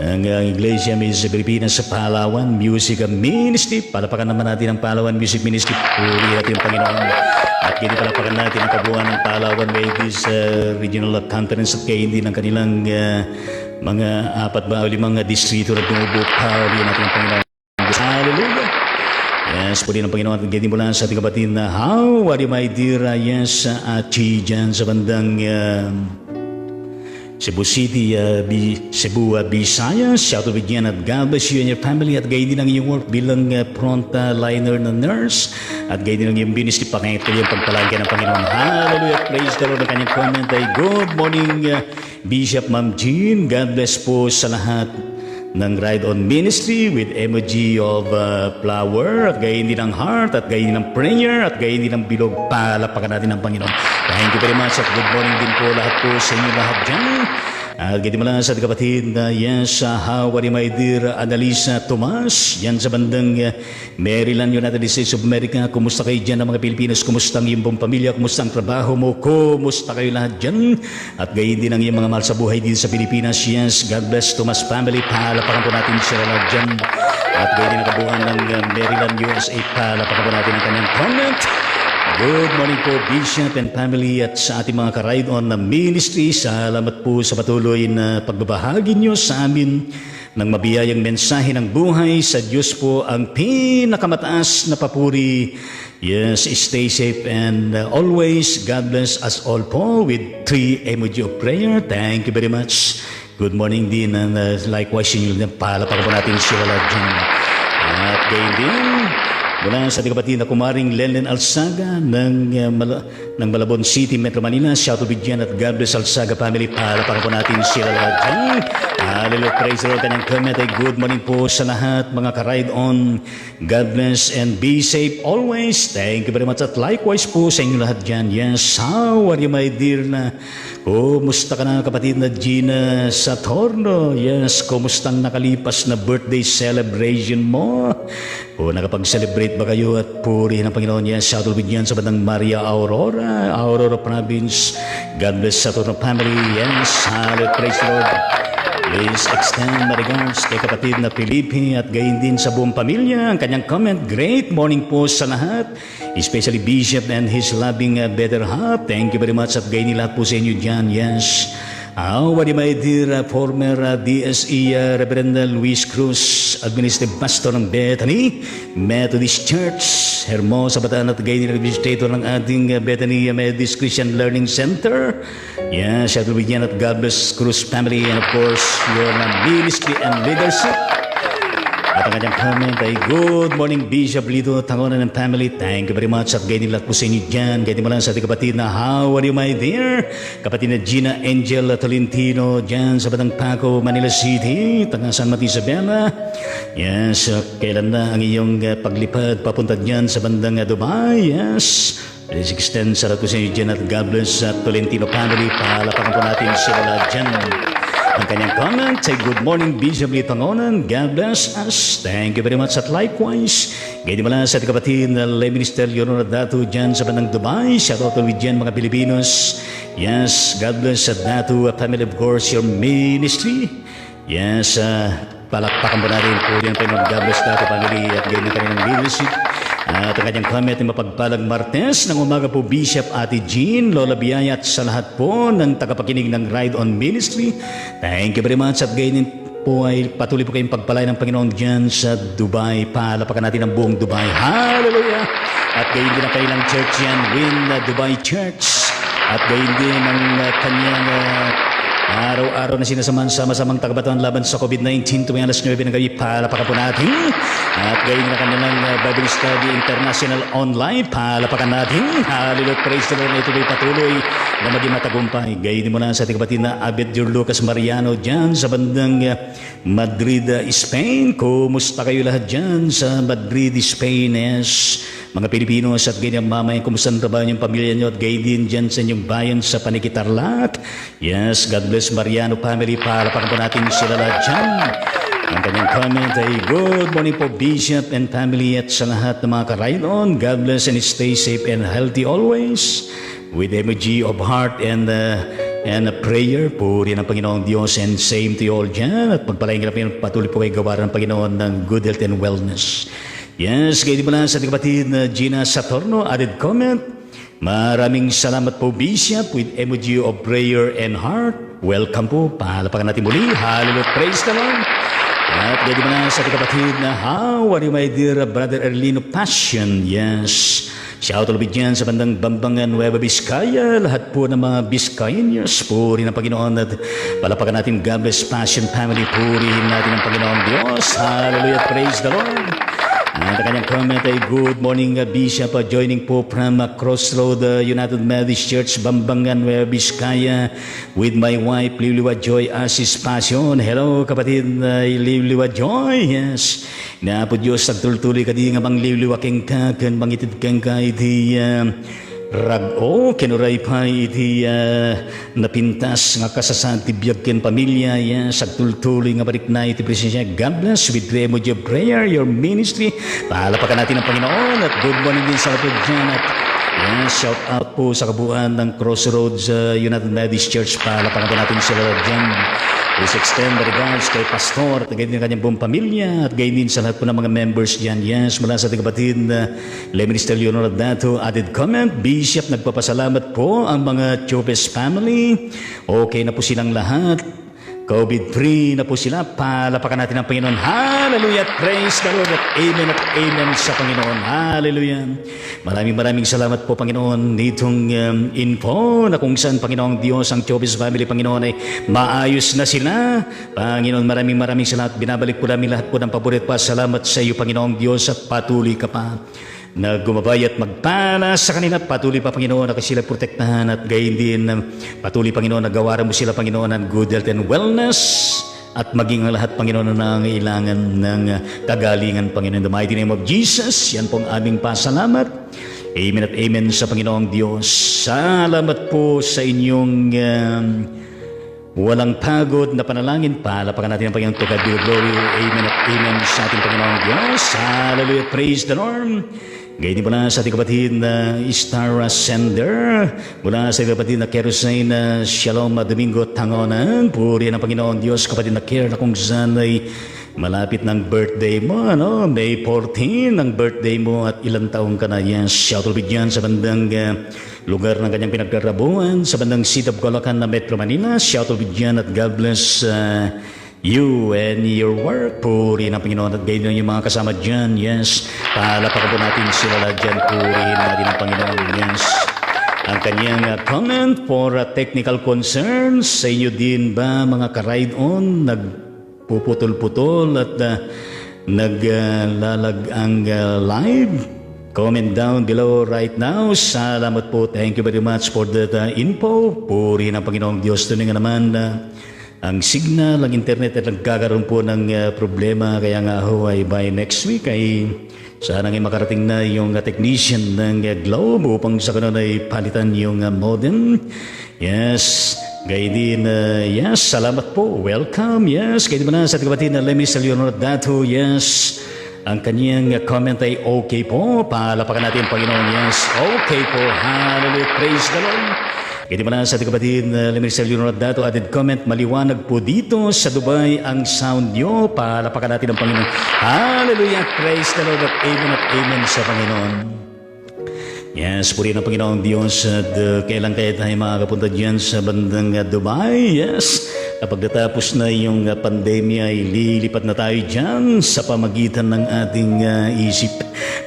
ng Iglesia Mesa Pilipinas sa Palawan Music Ministry. Palapakan naman natin ang Palawan Music Ministry. Puri natin ang Panginoon. At ganyan palapakan natin ang kabuuan ng Palawan Ladies Regional Conference at gayon din ang kanilang mga 4 ba o 5 distrito na bumubuo. Puri natin ang Panginoon. Hallelujah! Yes, puri ng Panginoon. At ganyan mula sa ating kapatid na how are you my dear? Yes, Achi dyan sa bandang Cebu City, Cebu, Visayas. Shout out again at God bless you and your family at gayon din ang iyong work bilang frontliner na nurse at gayon din ang iyong ministry. Pakingit ko yung pagpalagyan ng Panginoon. Hallelujah! Praise the Lord. Ang kanyang comment ay good morning Bishop Ma'am Jean. God bless po sa lahat ng Ride On Ministry with emoji of flower at gayon din ng heart at gayon din ng prayer at gayon din ng bilog. Palapakan natin ng Panginoon. Thank you very much at good morning din po lahat po sa inyo lahat dyan. At ganyan mo lang sa kapatid na yes, how are you my dear Annalisa Tomas, yan sa bandang Maryland, United States of America. Kumusta kayo dyan ng mga Pilipinos? Kumusta ang iyong pamilya? Kumusta ang trabaho mo? Kumusta kayo lahat dyan? At gayon din ang iyong mga mahal sa buhay dito sa Pilipinas. Yes, God bless Tomas family. Palapakan po natin sila lahat dyan. At gayon din ang kabuuan ng Maryland, USA. Palapakan po natin ang kanyang comment. Good morning po Bishop and family at sa ating mga ka-ride on na ministry. Salamat po sa patuloy na pagbabahagi nyo sa amin ng mabiyayang mensahe ng buhay. Sa Diyos po ang pinakamataas na papuri. Yes, stay safe and always God bless us all po with 3 emoji of prayer. Thank you very much. Good morning din and likewise yun yung palapakan po natin sila lahat dyan. At gayon din mula sa ating kapatid na kumaring Lenlen Alsaga ng Malabon City, Metro Manila. Shout out dyan at God bless Alsaga family. Palapakan po natin sila lahat dyan. Hallelujah, praise the Lord. Kanyang comment ay good morning po sa lahat mga ka-ride on. God bless and be safe always. Thank you very much at likewise po sa inyo lahat dyan. Yes, how are you my dear na kumusta ka na kapatid na Gina Satorno? Yes, kumusta ang nakalipas na birthday celebration mo? O nakapag-celebrate ba kayo at purihin ang Panginoon? Yes, shout out yan sa bandang Maria Aurora Province. God bless Satorno family. Yes, hallelujah, praise the Lord. Please extend my regards kay kapatid na Felipe at gayon din sa buong pamilya. Ang kanyang comment, great morning po sa lahat, especially Bishop and his loving better half. Thank you very much at gayon din lahat po sa inyo dyan. Yes. How are you, my dear former DSE Reverend Luis Cruz, Administrative Pastor ng Bethany Methodist Church, Hermosa, Bataan at gayon din administrator ng ating Bethany Methodist Christian Learning Center. Yes, shout out with yan at God bless Cruz family and of course your ministry and leadership. At ang kanyang comment ay good morning Bishop Lito Tangonan and family. Thank you very much at gayon din lahat po sa inyo dyan. Gayon din mo lang sa ating kapatid na how are you my dear? Kapatid na Gina Angel Tolentino dyan sa Batang Paco, Manila City, taga San Mateo Isabela. Yes, kailan na ang iyong paglipad papunta dyan sa bandang Dubai? Yes. Please extend sa lahat po sa inyo dyan at God bless sa Tolentino family. Palapakan po natin sila lahat dyan. Ang kanyang comment say good morning Bishop Litangonan. God bless us. Thank you very much at likewise. Ganyan mo lang sa ating kapatid na lay minister Leonora Datu dyan sa bandang Dubai. Shout out with dyan mga Pilipinos. Yes, God bless sa Datu family of course your ministry. Yes, palakpakan po natin po yan pa yung God bless Datu family at ganyan ka rin ng leadership. At ang kanyang comment ay mapagpalang Martes ng umaga po Bishop Ate Jean, Lola Biyaya at sa lahat po ng tagapakinig ng Ride On Ministry. Thank you very much at ganyan po ay patuloy po kayong pagpalay ng Panginoon dyan sa Dubai. Palapakan natin ang buong Dubai. Hallelujah! At gayon din ang kanilang church yan, Win Dubai Church. At gayon din ang kanyang Araw-araw na sinasamahan sama-samang tagabatuan laban sa COVID-19 tuwing alas 9 ng gabi. Palapakan po natin. At gayon na kanilang Bible Study International Online. Palapakan natin. Hallelujah. Praise the Lord na ituloy patuloy na maging matagumpay. Gayon mo na sa ating kapatid na Abed Jor Lucas Mariano dyan sa bandang Madrid, Spain. Kumusta kayo lahat dyan sa Madrid, Spain? Yes. Mga Pilipinos at ganyan mamay, kumusta ang trabaho niyong pamilya niyo at gayon din dyan sa inyong bayan sa Panikitarlac. Yes, God bless Mariano family. Palapakan po natin sila lahat dyan. Ang kanyang comment ay good morning po Bishop and family at sa lahat ng mga ka-ride-on. God bless and stay safe and healthy always. With emoji of heart and a prayer. Puri ng Panginoong Diyos and same to you all dyan. At pagpalain ka na patuloy po kayo gawaran ng Panginoon ng good health and wellness. Yes, kayo din mo lang sa ating kapatid na Gina Satorno, added comment. Maraming salamat po Bishop with emoji of prayer and heart. Welcome po. Pahalapakan natin muli. Hallelujah. Praise the Lord. At kayo din mo lang sa ating kapatid na how are you my dear brother Erlino Passion. Yes. Shout out dyan sa bandang Bambangan, Nueva Vizcaya. Lahat po ng mga Vizcayenos. Puri ng Panginoon at palapakan natin God bless Passion family. Purihin natin ang Panginoong Diyos. Hallelujah. Praise the Lord. Ang kanyang comment ay good morning Bishop joining po from Crossroad United Methodist Church Bambangan, Nueva Vizcaya with my wife Liliwa Joy Asis Passion. Hello kapatid Liliwa Joy. Yes. Na po Diyos nagtultuloy ka di nga bang Liliwa keng ka kan bangitid keng ka iti rago kinuray pa iti napintas nga kasasaan ti biyag ken pamilya sagtultuloy nga balik na iti presensya. God bless with the emoji of prayer your ministry. Pahalapakan natin ang Panginoon at good morning din sa kapatid dyan at shout out po sa kabuuan ng Crossroads United Methodist Church. Pahalapakan po natin sila dyan. Please extend the regards kay Pastor at gayon din kanyang buong pamilya at gayon din sa lahat po ng mga members dyan. Yes, mula sa ating kapatid Leminister Leonor Dato, added comment. Bishop, nagpapasalamat po ang mga Chopes family. Okay na po silang lahat. COVID-free na po sila. Palapakan natin ang Panginoon. Hallelujah. Praise the Lord at amen sa Panginoon. Hallelujah. Maraming salamat po Panginoon nitong info na kung saan Panginoong Diyos ang Chopes family Panginoon ay maayos na sila. Panginoon maraming salamat. Binabalik po namin lahat po ng paborit pa. Salamat sa iyo Panginoong Diyos at patuloy ka pa na gumabay at magpala sa kanila. Patuloy pa Panginoon na sila protektahan at gayon din patuloy Panginoon na gawaran mo sila Panginoon ng good health and wellness at maging ang lahat Panginoon na nangailangan ng kagalingan Panginoon. In the mighty name of Jesus, yan pong aming pasalamat. Amen at amen sa Panginoong Diyos. Salamat po sa inyong walang pagod na panalangin. Palapakan natin ang Panginoon to God be the glory. Amen at amen sa ating Panginoong Diyos. Hallelujah. Praise the Lord. Gayon mula sa ating kapatid na Star Sender, mula sa ating kapatid na Kerosene na Shalom Domingo Tangonan. Puri ng Panginoon Diyos, kapatid na Care na kung saan ay malapit ng birthday mo, ano? May 14 ang birthday mo at ilang taong ka na. Yes, shout out dyan sa bandang lugar ng kanyang pinagkarabuan, sa bandang City of Colacan na Metro Manila. Shout out dyan at God bless you and your work. Puri ng Panginoon at gayon yung mga kasama dyan. Yes, palapakan po natin sila lahat dyan. Puri natin ang Panginoon. Yes. Ang kanyang comment for technical concerns sa inyo din ba mga ka-ride-on nagpuputol-putol at naglalag ang live? Comment down below right now. Salamat po. Thank you very much for that info. Puri ng Panginoong Diyos. Tuloy nga naman ang signal, ang internet ay nagkakaroon po ng problema. Kaya nga ho ay by next week ay sana nga makarating na yung technician ng Globe upang sa kanon ay palitan yung modem. Yes, gayon din, yes, salamat po. Welcome, yes. Gayon din mo na sa ating kapatid na Leminister Leonor Dato, yes. Ang kanyang comment ay okay po. Palapakan natin Panginoon, yes. Okay po, hallelujah, praise the Lord. Gayon din mo na sa ating kapatid na Leminister Leonor Dato, added comment, maliwanag po dito sa Dubai ang sound nyo. Palapakan natin ang Panginoon. Hallelujah, praise the Lord at amen sa Panginoon. Yes, puri ng Panginoong Diyos at kailan kaya tayo makakapunta dyan sa bandang Dubai. Yes, kapag natapos na yung pandemya ay lilipat na tayo dyan sa pamagitan ng ating isip.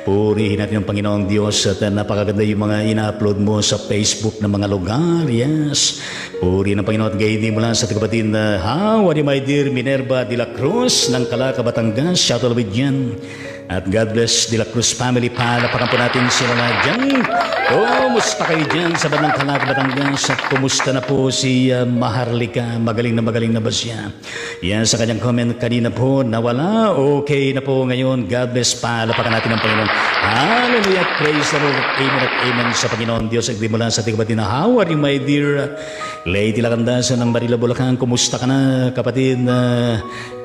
Purihin natin ang Panginoong Diyos at napakaganda yung mga ina-upload mo sa Facebook ng mga lugar. Yes. Purihin ang Panginoon at gayon mula sa kapatid na how are you my dear Minerva de la Cruz ng Calaca, Batangas. Shout out with yan. At God bless De La Cruz family. Palapakan po natin sila na dyan. Kumusta kayo dyan sa bandang Calaca, Batangas? At kumusta na po si Maharlika? Magaling na ba siya? Yan sa kanyang comment kanina po, nawala. Okay na po ngayon. God bless. Palapakan natin ang Panginoon. Hallelujah. Praise the Lord. Amen at amen sa Panginoon Diyos. At di mula sa ating kapatid na how are you my dear Lady Lacandasan ng Marila, Bulacan? Kumusta ka na kapatid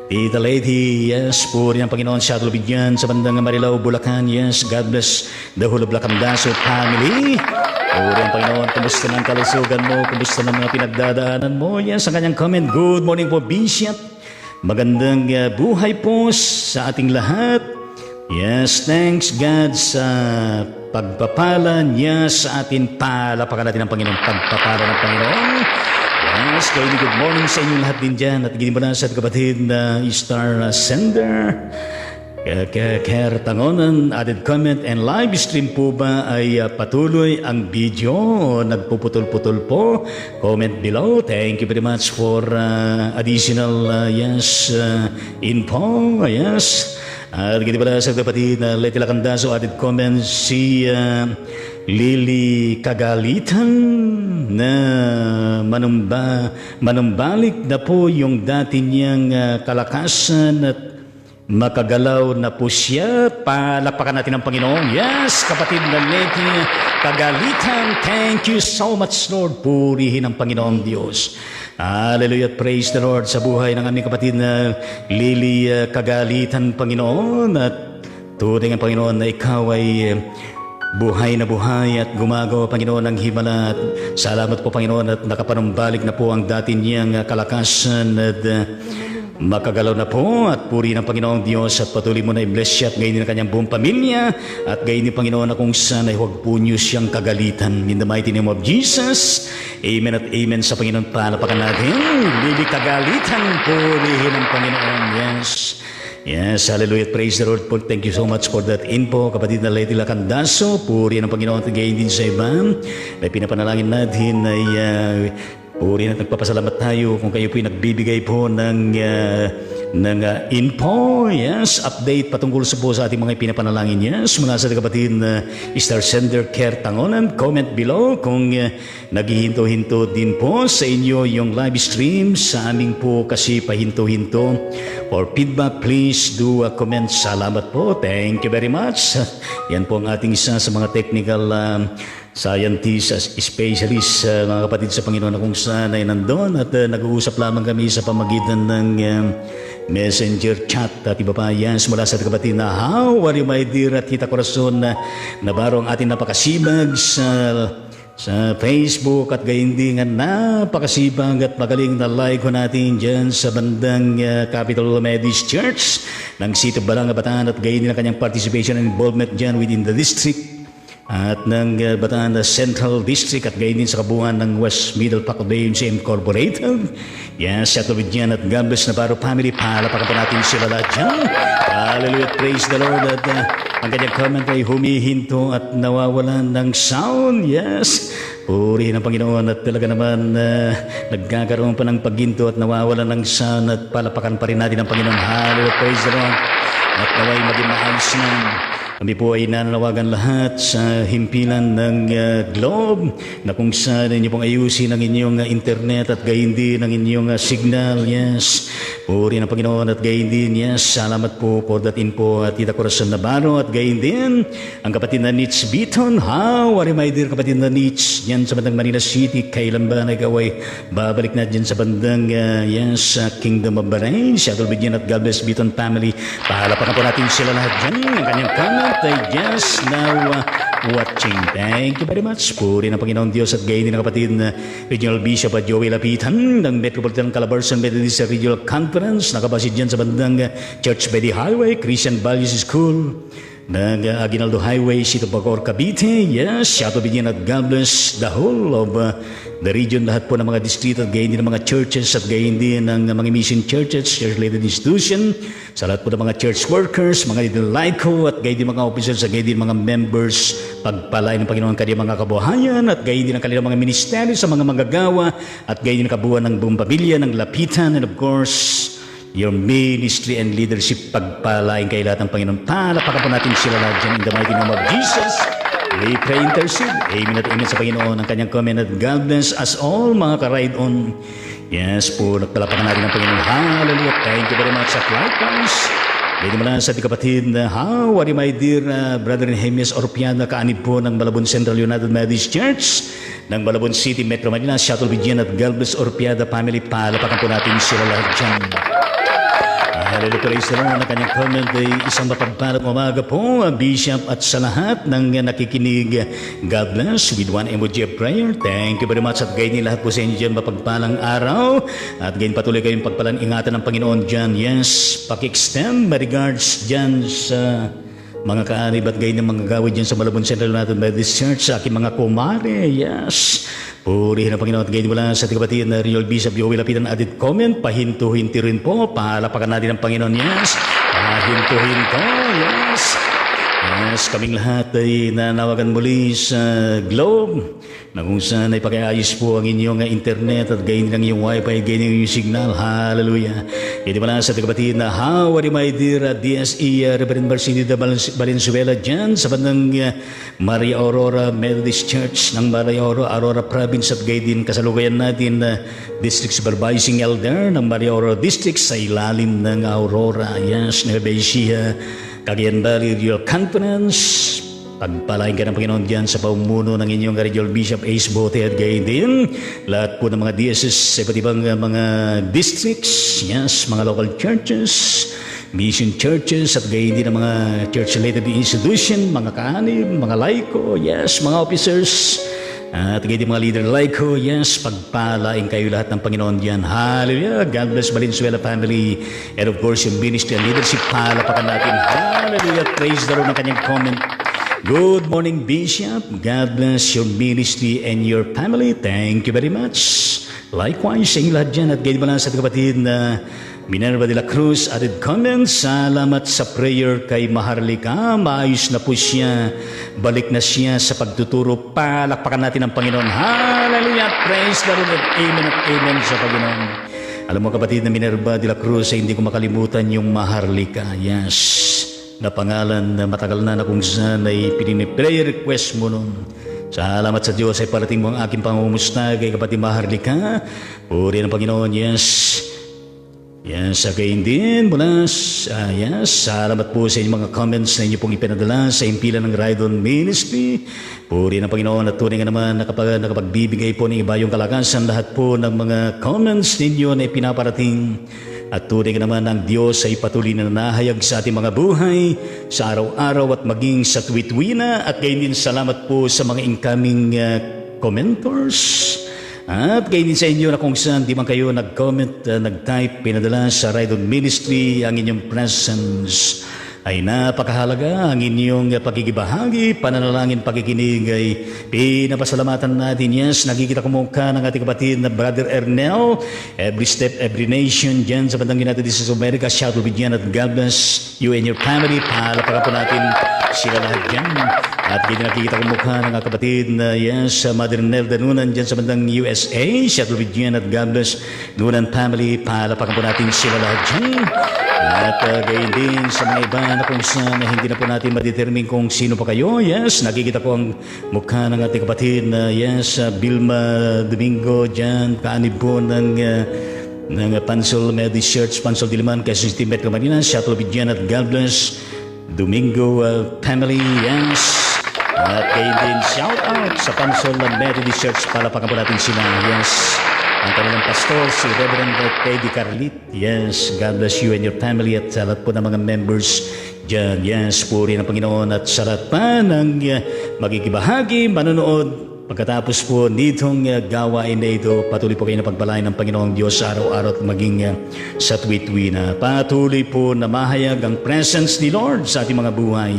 Tita Lady, yes, puri ng Panginoon, shout out bigyan sa bandang Marilao, Bulacan, yes, God bless the whole of Lacandaso family. Puri ang Panginoon, kumusta ng kalusugan mo, kumusta ng mga pinagdadaanan mo, yes, ang kanyang comment, good morning po, Bishop, magandang buhay po sa ating lahat, yes, thanks God sa pagpapala niya sa atin, palapakan natin ang Panginoon, pagpapala ng Panginoon. Yes, good morning sa inyo lahat din dyan. At gini mo na sa kapatid na Star Sender. Ker Tangonan, added comment and live stream po ba ay patuloy ang video? Nagpuputol-putol po. Comment below. Thank you very much for additional info. Yes. At gini mo na sa kapatid na Leti Lacandaso, added comment si Lily Kagalitan na manumbalik na po yung dati niyang kalakasan at makagalaw na po siya. Palapakan natin ang Panginoon. Yes, kapatid na Lady Kagalitan, thank you so much, Lord. Purihin ang Panginoong Diyos. Hallelujah, praise the Lord sa buhay ng aming kapatid na Lily Kagalitan, Panginoon. At tunay ang Panginoon na ikaw ay buhay na buhay at gumagawa, Panginoon, ng himala. At salamat po, Panginoon, at nakapanumbalik na po ang dati niyang kalakasan at makagalaw na po. At puri ng Panginoong Diyos at patuloy mo na i-bless siya at gayon ng kanyang buong pamilya at gayon ni Panginoon na kung saan ay huwag po niyo siyang kagalitan. In the mighty name of Jesus, amen at amen sa Panginoon. Palapakan natin, Lily Kagalitan, purihin ng Panginoon. Yes. Yes, hallelujah, praise the Lord. Thank you so much for that info, kapatid na Lady Lacandaso. Puri ng Panginoon at gayon din sa iba. Ay pinapanalangin natin ay puri na nagpapasalamat tayo kung kayo po nagbibigay po ng info, yes, update patungkol sa ating mga pinapanalangin. Yes, mula sa kapatid na Star Sender Ker Tangonan, comment below kung naghihinto-hinto din po sa inyo yung live stream. Sa amin po kasi pahinto-hinto. For feedback, please do a comment. Salamat po. Thank you very much. Yan po ang ating isa sa mga technical scientists, specialists, mga kapatid sa Panginoon na kung saan ay nandun at nag-uusap lamang kami sa pamagitan ng messenger chat at iba pa. Yes, mula sa kapatid na how are you my dear at Tita Corazon na nabaro ang ating napakasibag sa Facebook at gayon din nga napakasibag at magaling na like ko natin dyan sa bandang Capital Methodist Church ng City of Balanga, Bataan at gayon din ang kanyang participation and involvement dyan within the district at ng Bataan Central District at gayon din sa kabuuan ng West Middle Pacodayon Incorporated. Yes, shout out with yan at God bless na Baro family. Palapakan pa natin sila lahat dyan. Hallelujah, praise the Lord. At ang kanyang comment ay humihinto at nawawalan ng sound. Yes, purihin ang Panginoon at talaga naman nagkakaroon pa ng pagginto at nawawalan ng sound at palapakan pa rin natin ang Panginoon. Hallelujah, praise the Lord. At naway maging maayos na. Kami po ay nananawagan lahat sa himpilan ng globe na kung saan inyo pong ayusin ang inyong internet at gayon din ang inyong signal. Yes, puri ng Panginoon at gayon din. Yes, salamat po for that info at Tita Corazon Navarro at gayon din ang kapatid na Nitz Beaton. How are you my dear kapatid na Nitz? Yan sa bandang Manila City. Kailan ba na ikaw ay babalik na dyan sa bandang Kingdom of Bahrain? Shuttle Bidyan at God bless Beaton family. Pahalapakan po natin sila lahat dyan. Ang kanyang comment ay just now watching. Thank you very much. Puri ng Panginoon Diyos at gayon din ang kapatid na Regional Bishop at Joey Lapitan ng Metropolitan Calabarzon Methodist Regional Conference. Nakabasid dyan sa bandang Church by the Highway Christian Values School. ng Aguinaldo Highway, Sito Bacoor, Cavite. Yes, shout out din at God bless the whole of the region, lahat po ng mga distrito at gayon din ng mga churches at gayon din ng mga mission churches, church-related institution, sa lahat po ng mga church workers, mga lidelaiko at gayon din mga officers at gayon din mga members, pagpalain ng Panginoon kanyang mga kabuhayan at gayon din ang kanilang mga ministeri sa mga manggagawa at gayon din ang kabuuan ng buong pamilya ng Lapitan, and of course your ministry and leadership, pagpalain kay lahat ng Panginoon. Palapakan po natin sila lahat dyan in the mighty name of Jesus. We pray, intercede. Amen at amen sa Panginoon. Ang kanyang comment at God bless us all, mga ka-ride on. Yes po, nagpalapakan natin ang Panginoon. Hallelujah. Thank you very much. At likewise, hindi mo lang sa ating kapatid na, how are you, my dear Brother Nehemias Orpiana, kaanib po ng Malabon Central United Methodist Church ng Malabon City, Metro Manila, Shuttle Vigian at God bless Orpiada family. Palapakan po natin sila lahat dyan. Hallelujah, praise the Lord. Ang kanyang comment ay isang mapagpalang umaga po, Bishop, at sa lahat ng nakikinig. God bless with one emoji of prayer. Thank you very much. At gayon din lahat po sa inyo dyan, mapagpalang araw. At gayon patuloy kayong pagpalang ingatan ng Panginoon dyan. Yes, paki-extend my regards dyan sa mga kaanib at gayon ng mga gawid dyan sa Malabon Central United Methodist Church, sa aking mga kumare. Yes, purihin ang Panginoon at gayon wala sa ating kapatid na Real Bishop Joey Lapitan. Added comment, pahinto-hinti rin po, palapakan natin ang Panginoon. Yes, pahinto-hinto. Yes, yes, kaming lahat ay nanawagan muli sa Globe na kung saan ay pakiayos po ang inyong internet at gayon lang yung wifi, gayon yung signal. Hallelujah. Hindi mo lang sa kapatid na, how are you, my dear DSE Reverend Marcinida Valenzuela dyan sa bandang Maria Aurora Methodist Church ng Maria Aurora Province at gayon din kasalukuyan natin District Supervising Elder ng Maria Aurora District sa ilalim ng Aurora. Yes, Nueva Ecija, Cagayan Valley Regional Conference. Pagpalain ka ng Panginoon dyan sa paumuno ng inyong Regional Bishop Ace Bote at gayon din lahat po ng mga DSS sa iba't ibang mga districts, yes, mga local churches, mission churches at gayon din ng mga church-related institution, mga kaanib, mga laiko, yes, mga officers, at gayon din mga leader laiko, yes, pagpalain kayo lahat ng Panginoon dyan. Hallelujah. God bless Valenzuela family and of course yung ministry and leadership, palapakan natin. Hallelujah. Praise the Lord ng kanyang comment. Good morning, Bishop. God bless your ministry and your family. Thank you very much. Likewise, sa inyo lahat dyan at gayon mo lang sa kapatid na Minerva de la Cruz, added comments. Salamat sa prayer kay Maharlika. Maayos na po siya. Balik na siya sa pagtuturo. Palakpakan natin ang Panginoon. Hallelujah. Praise the Lord. Amen at amen sa Panginoon. Alam mo kapatid na Minerva de la Cruz, hindi ko makalimutan yung Maharlika. Yes, na pangalan na matagal na kung saan ay pinini-prayer request mo nun. Salamat sa Diyos ay parating mo ang aking pangumusta kay kapatid Maharlika. Puri ng Panginoon. Yes. Yes, again din mula yes, salamat po sa inyong mga comments na inyo pong ipinadala sa impilan ng Ride-On Ministry. Puri ng Panginoon at tunay nga naman nakapagbibigay po ng iba yung kalakasan lahat po ng mga comments ninyo na ipinaparating. At tunay nga naman ang Diyos ay patuloy na nahayag sa ating mga buhay sa araw-araw at maging sa tuwit-wina. At gayon din salamat po sa mga incoming commentors. At gayon din sa inyo na kung saan di man kayo nag-comment, nag-type, pinadala sa Ride-On Ministry, ang inyong presence ay napakahalaga. Ang inyong pagkikibahagi, pananalangin, pakikinig ay pinapasalamatan natin. Yes, nakikita ko mukha ng ating kapatid na Brother Ernel. Every step, every nation dyan sa bandang United States of America. Shout out with yan at God bless you and your family. Palapakan po natin sila lahat dyan. At hindi nakikita ko mukha ng kapatid na yes, Mother Nelda Nunan dyan sa bandang USA. Shout out with yan at God bless Nunan family. Palapakan po natin sila lahat dyan. At gayon din sa mga iba na kung saan hindi na po natin ma-determine kung sino pa kayo. Yes, nakikita ko ang mukha ng ating kapatid na yes, Vilma Domingo dyan, kaanib po ng Pansol Methodist Church, Pansol Diliman, Quezon City, Metro Manila. Shout out with dyan at God bless Domingo family. Yes. At gayon din shout out sa Pansol Methodist Church. Palapakan po natin sila. Yes. Ang kanilang pastor, si Reverend Teddy Carlit. Yes, God bless you and your family at sa lahat po ng mga members dyan. Yes, puri ng Panginoon at sa lahat pa ng magkikibahagi, manonood pagkatapos po nitong gawain na ito, patuloy po kayo na pagpalain ng Panginoong Diyos araw-araw at maging sa tuwi-tuwi na patuloy po na mahayag ang presence ni Lord sa ating mga buhay.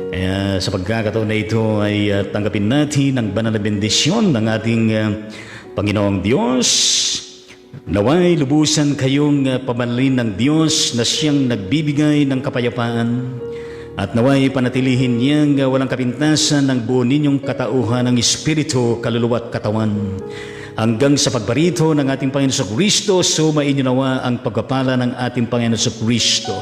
Kaya sa pagkakataon na ito ay tanggapin natin ang banal na bendisyon ng ating Panginoong Diyos. Naway lubusan kayong pamanalin ng Diyos na siyang nagbibigay ng kapayapaan at naway panatilihin niyang walang kapintasan ng buo ninyong katauhan ng Espiritu, kaluluwa at katawan. Hanggang sa pagbarito ng ating Panginoon Kristo, sumainyo nawa ang pagpapala ng ating Panginoon Kristo.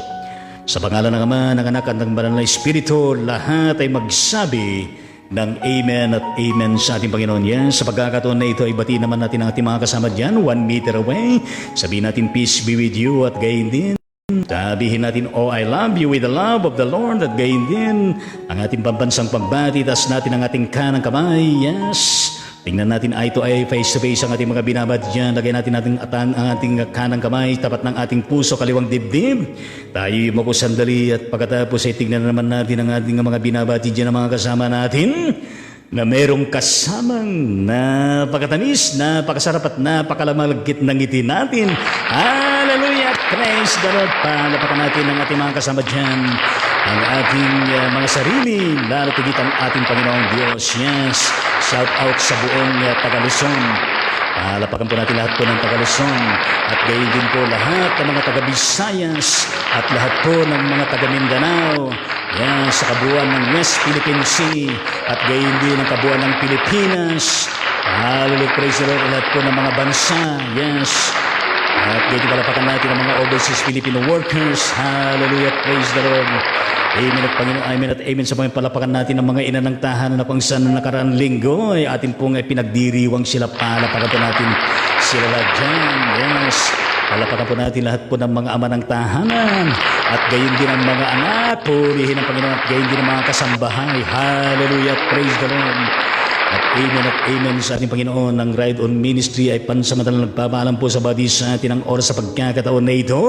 Sa pangalan ng Ama, ng Anak at ng Banal na Espiritu, lahat ay magsabi ng Amen at Amen sa ating Panginoon. Yes, sa pagkakataon na ito ay bati naman natin ang ating mga kasama dyan, 1 meter away. Sabihin natin, peace be with you, at gayon din sabihin natin, oh, I love you with the love of the Lord, at gayon din ang ating pambansang pagbati. Tas natin ang ating kanang kamay. Yes, tingnan natin eye to eye, face to face ang ating mga binabati dyan. Lagay natin ang ating kanang kamay tapat ng ating puso, kaliwang dibdib. Tayo mo po sandali, at pagkatapos ay tingnan naman natin ang ating mga binabati dyan, ang mga kasama natin na merong kasamang napakatamis, napakasarap at napakalamalagkit ng ngiti natin. Hallelujah! Praise the Lord! Palapakan natin ang ating mga kasama dyan, ang ating mga sarili, lalo tigit ang ating Panginoong Diyos. Yes! Shout out sa buong Taga-Luzon. Palapakan po natin lahat po ng Taga-Luzon, at gayon din po lahat ng mga taga-Visayas at lahat po ng mga taga-Mindanao. Yan, sa kabuuan ng West Philippine Sea at gayon din ang kabuuan ng Pilipinas. Hallelujah, praise the Lord, lahat po ng mga bansa. Yes. At gayon palapakan natin ang mga overseas Filipino workers. Hallelujah, praise the Lord. Amen at Panginoon, amen at amen sa mga palapakan natin ng mga ina ng tahanan na kung saan na nakaraang linggo ay atin pong pinagdiriwang sila. Palapakan po natin sila lahat dyan. Yes. Palapakan po natin lahat po ng mga ama ng tahanan at gayon din ang mga anak. Purihin ang Panginoon at gayon din ang mga kasambahay. Hallelujah, praise the Lord. At amen sa ating Panginoon. Ang Ride On Ministry ay pansamantalang nagpapaalam po sa bawat sa atin ang oras sa pagkakataon na ito.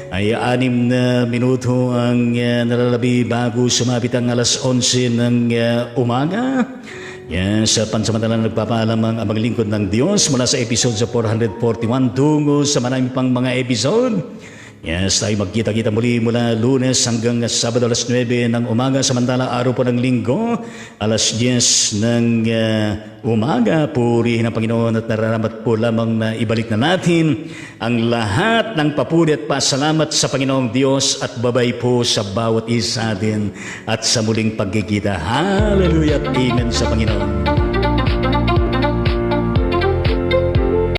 Ay 6 na minuto ang nalalabi bago sumapit ang alas 11 ng umaga. Yan, sa pansamantalang nagpapaalam ang abang lingkod ng Diyos mula sa episode sa 441 tungo sa marami pang mga episode. Yes, tayo magkita-kita muli mula Lunes hanggang Sabado alas 9 ng umaga, samantalang araw po ng Linggo alas 10 ng umaga. Purihin ang Panginoon at nararapat po lamang na ibalik na natin ang lahat ng papuri at pasalamat sa Panginoong Diyos at babay po sa bawat isa din at sa muling pagkikita. Hallelujah at amen sa Panginoon.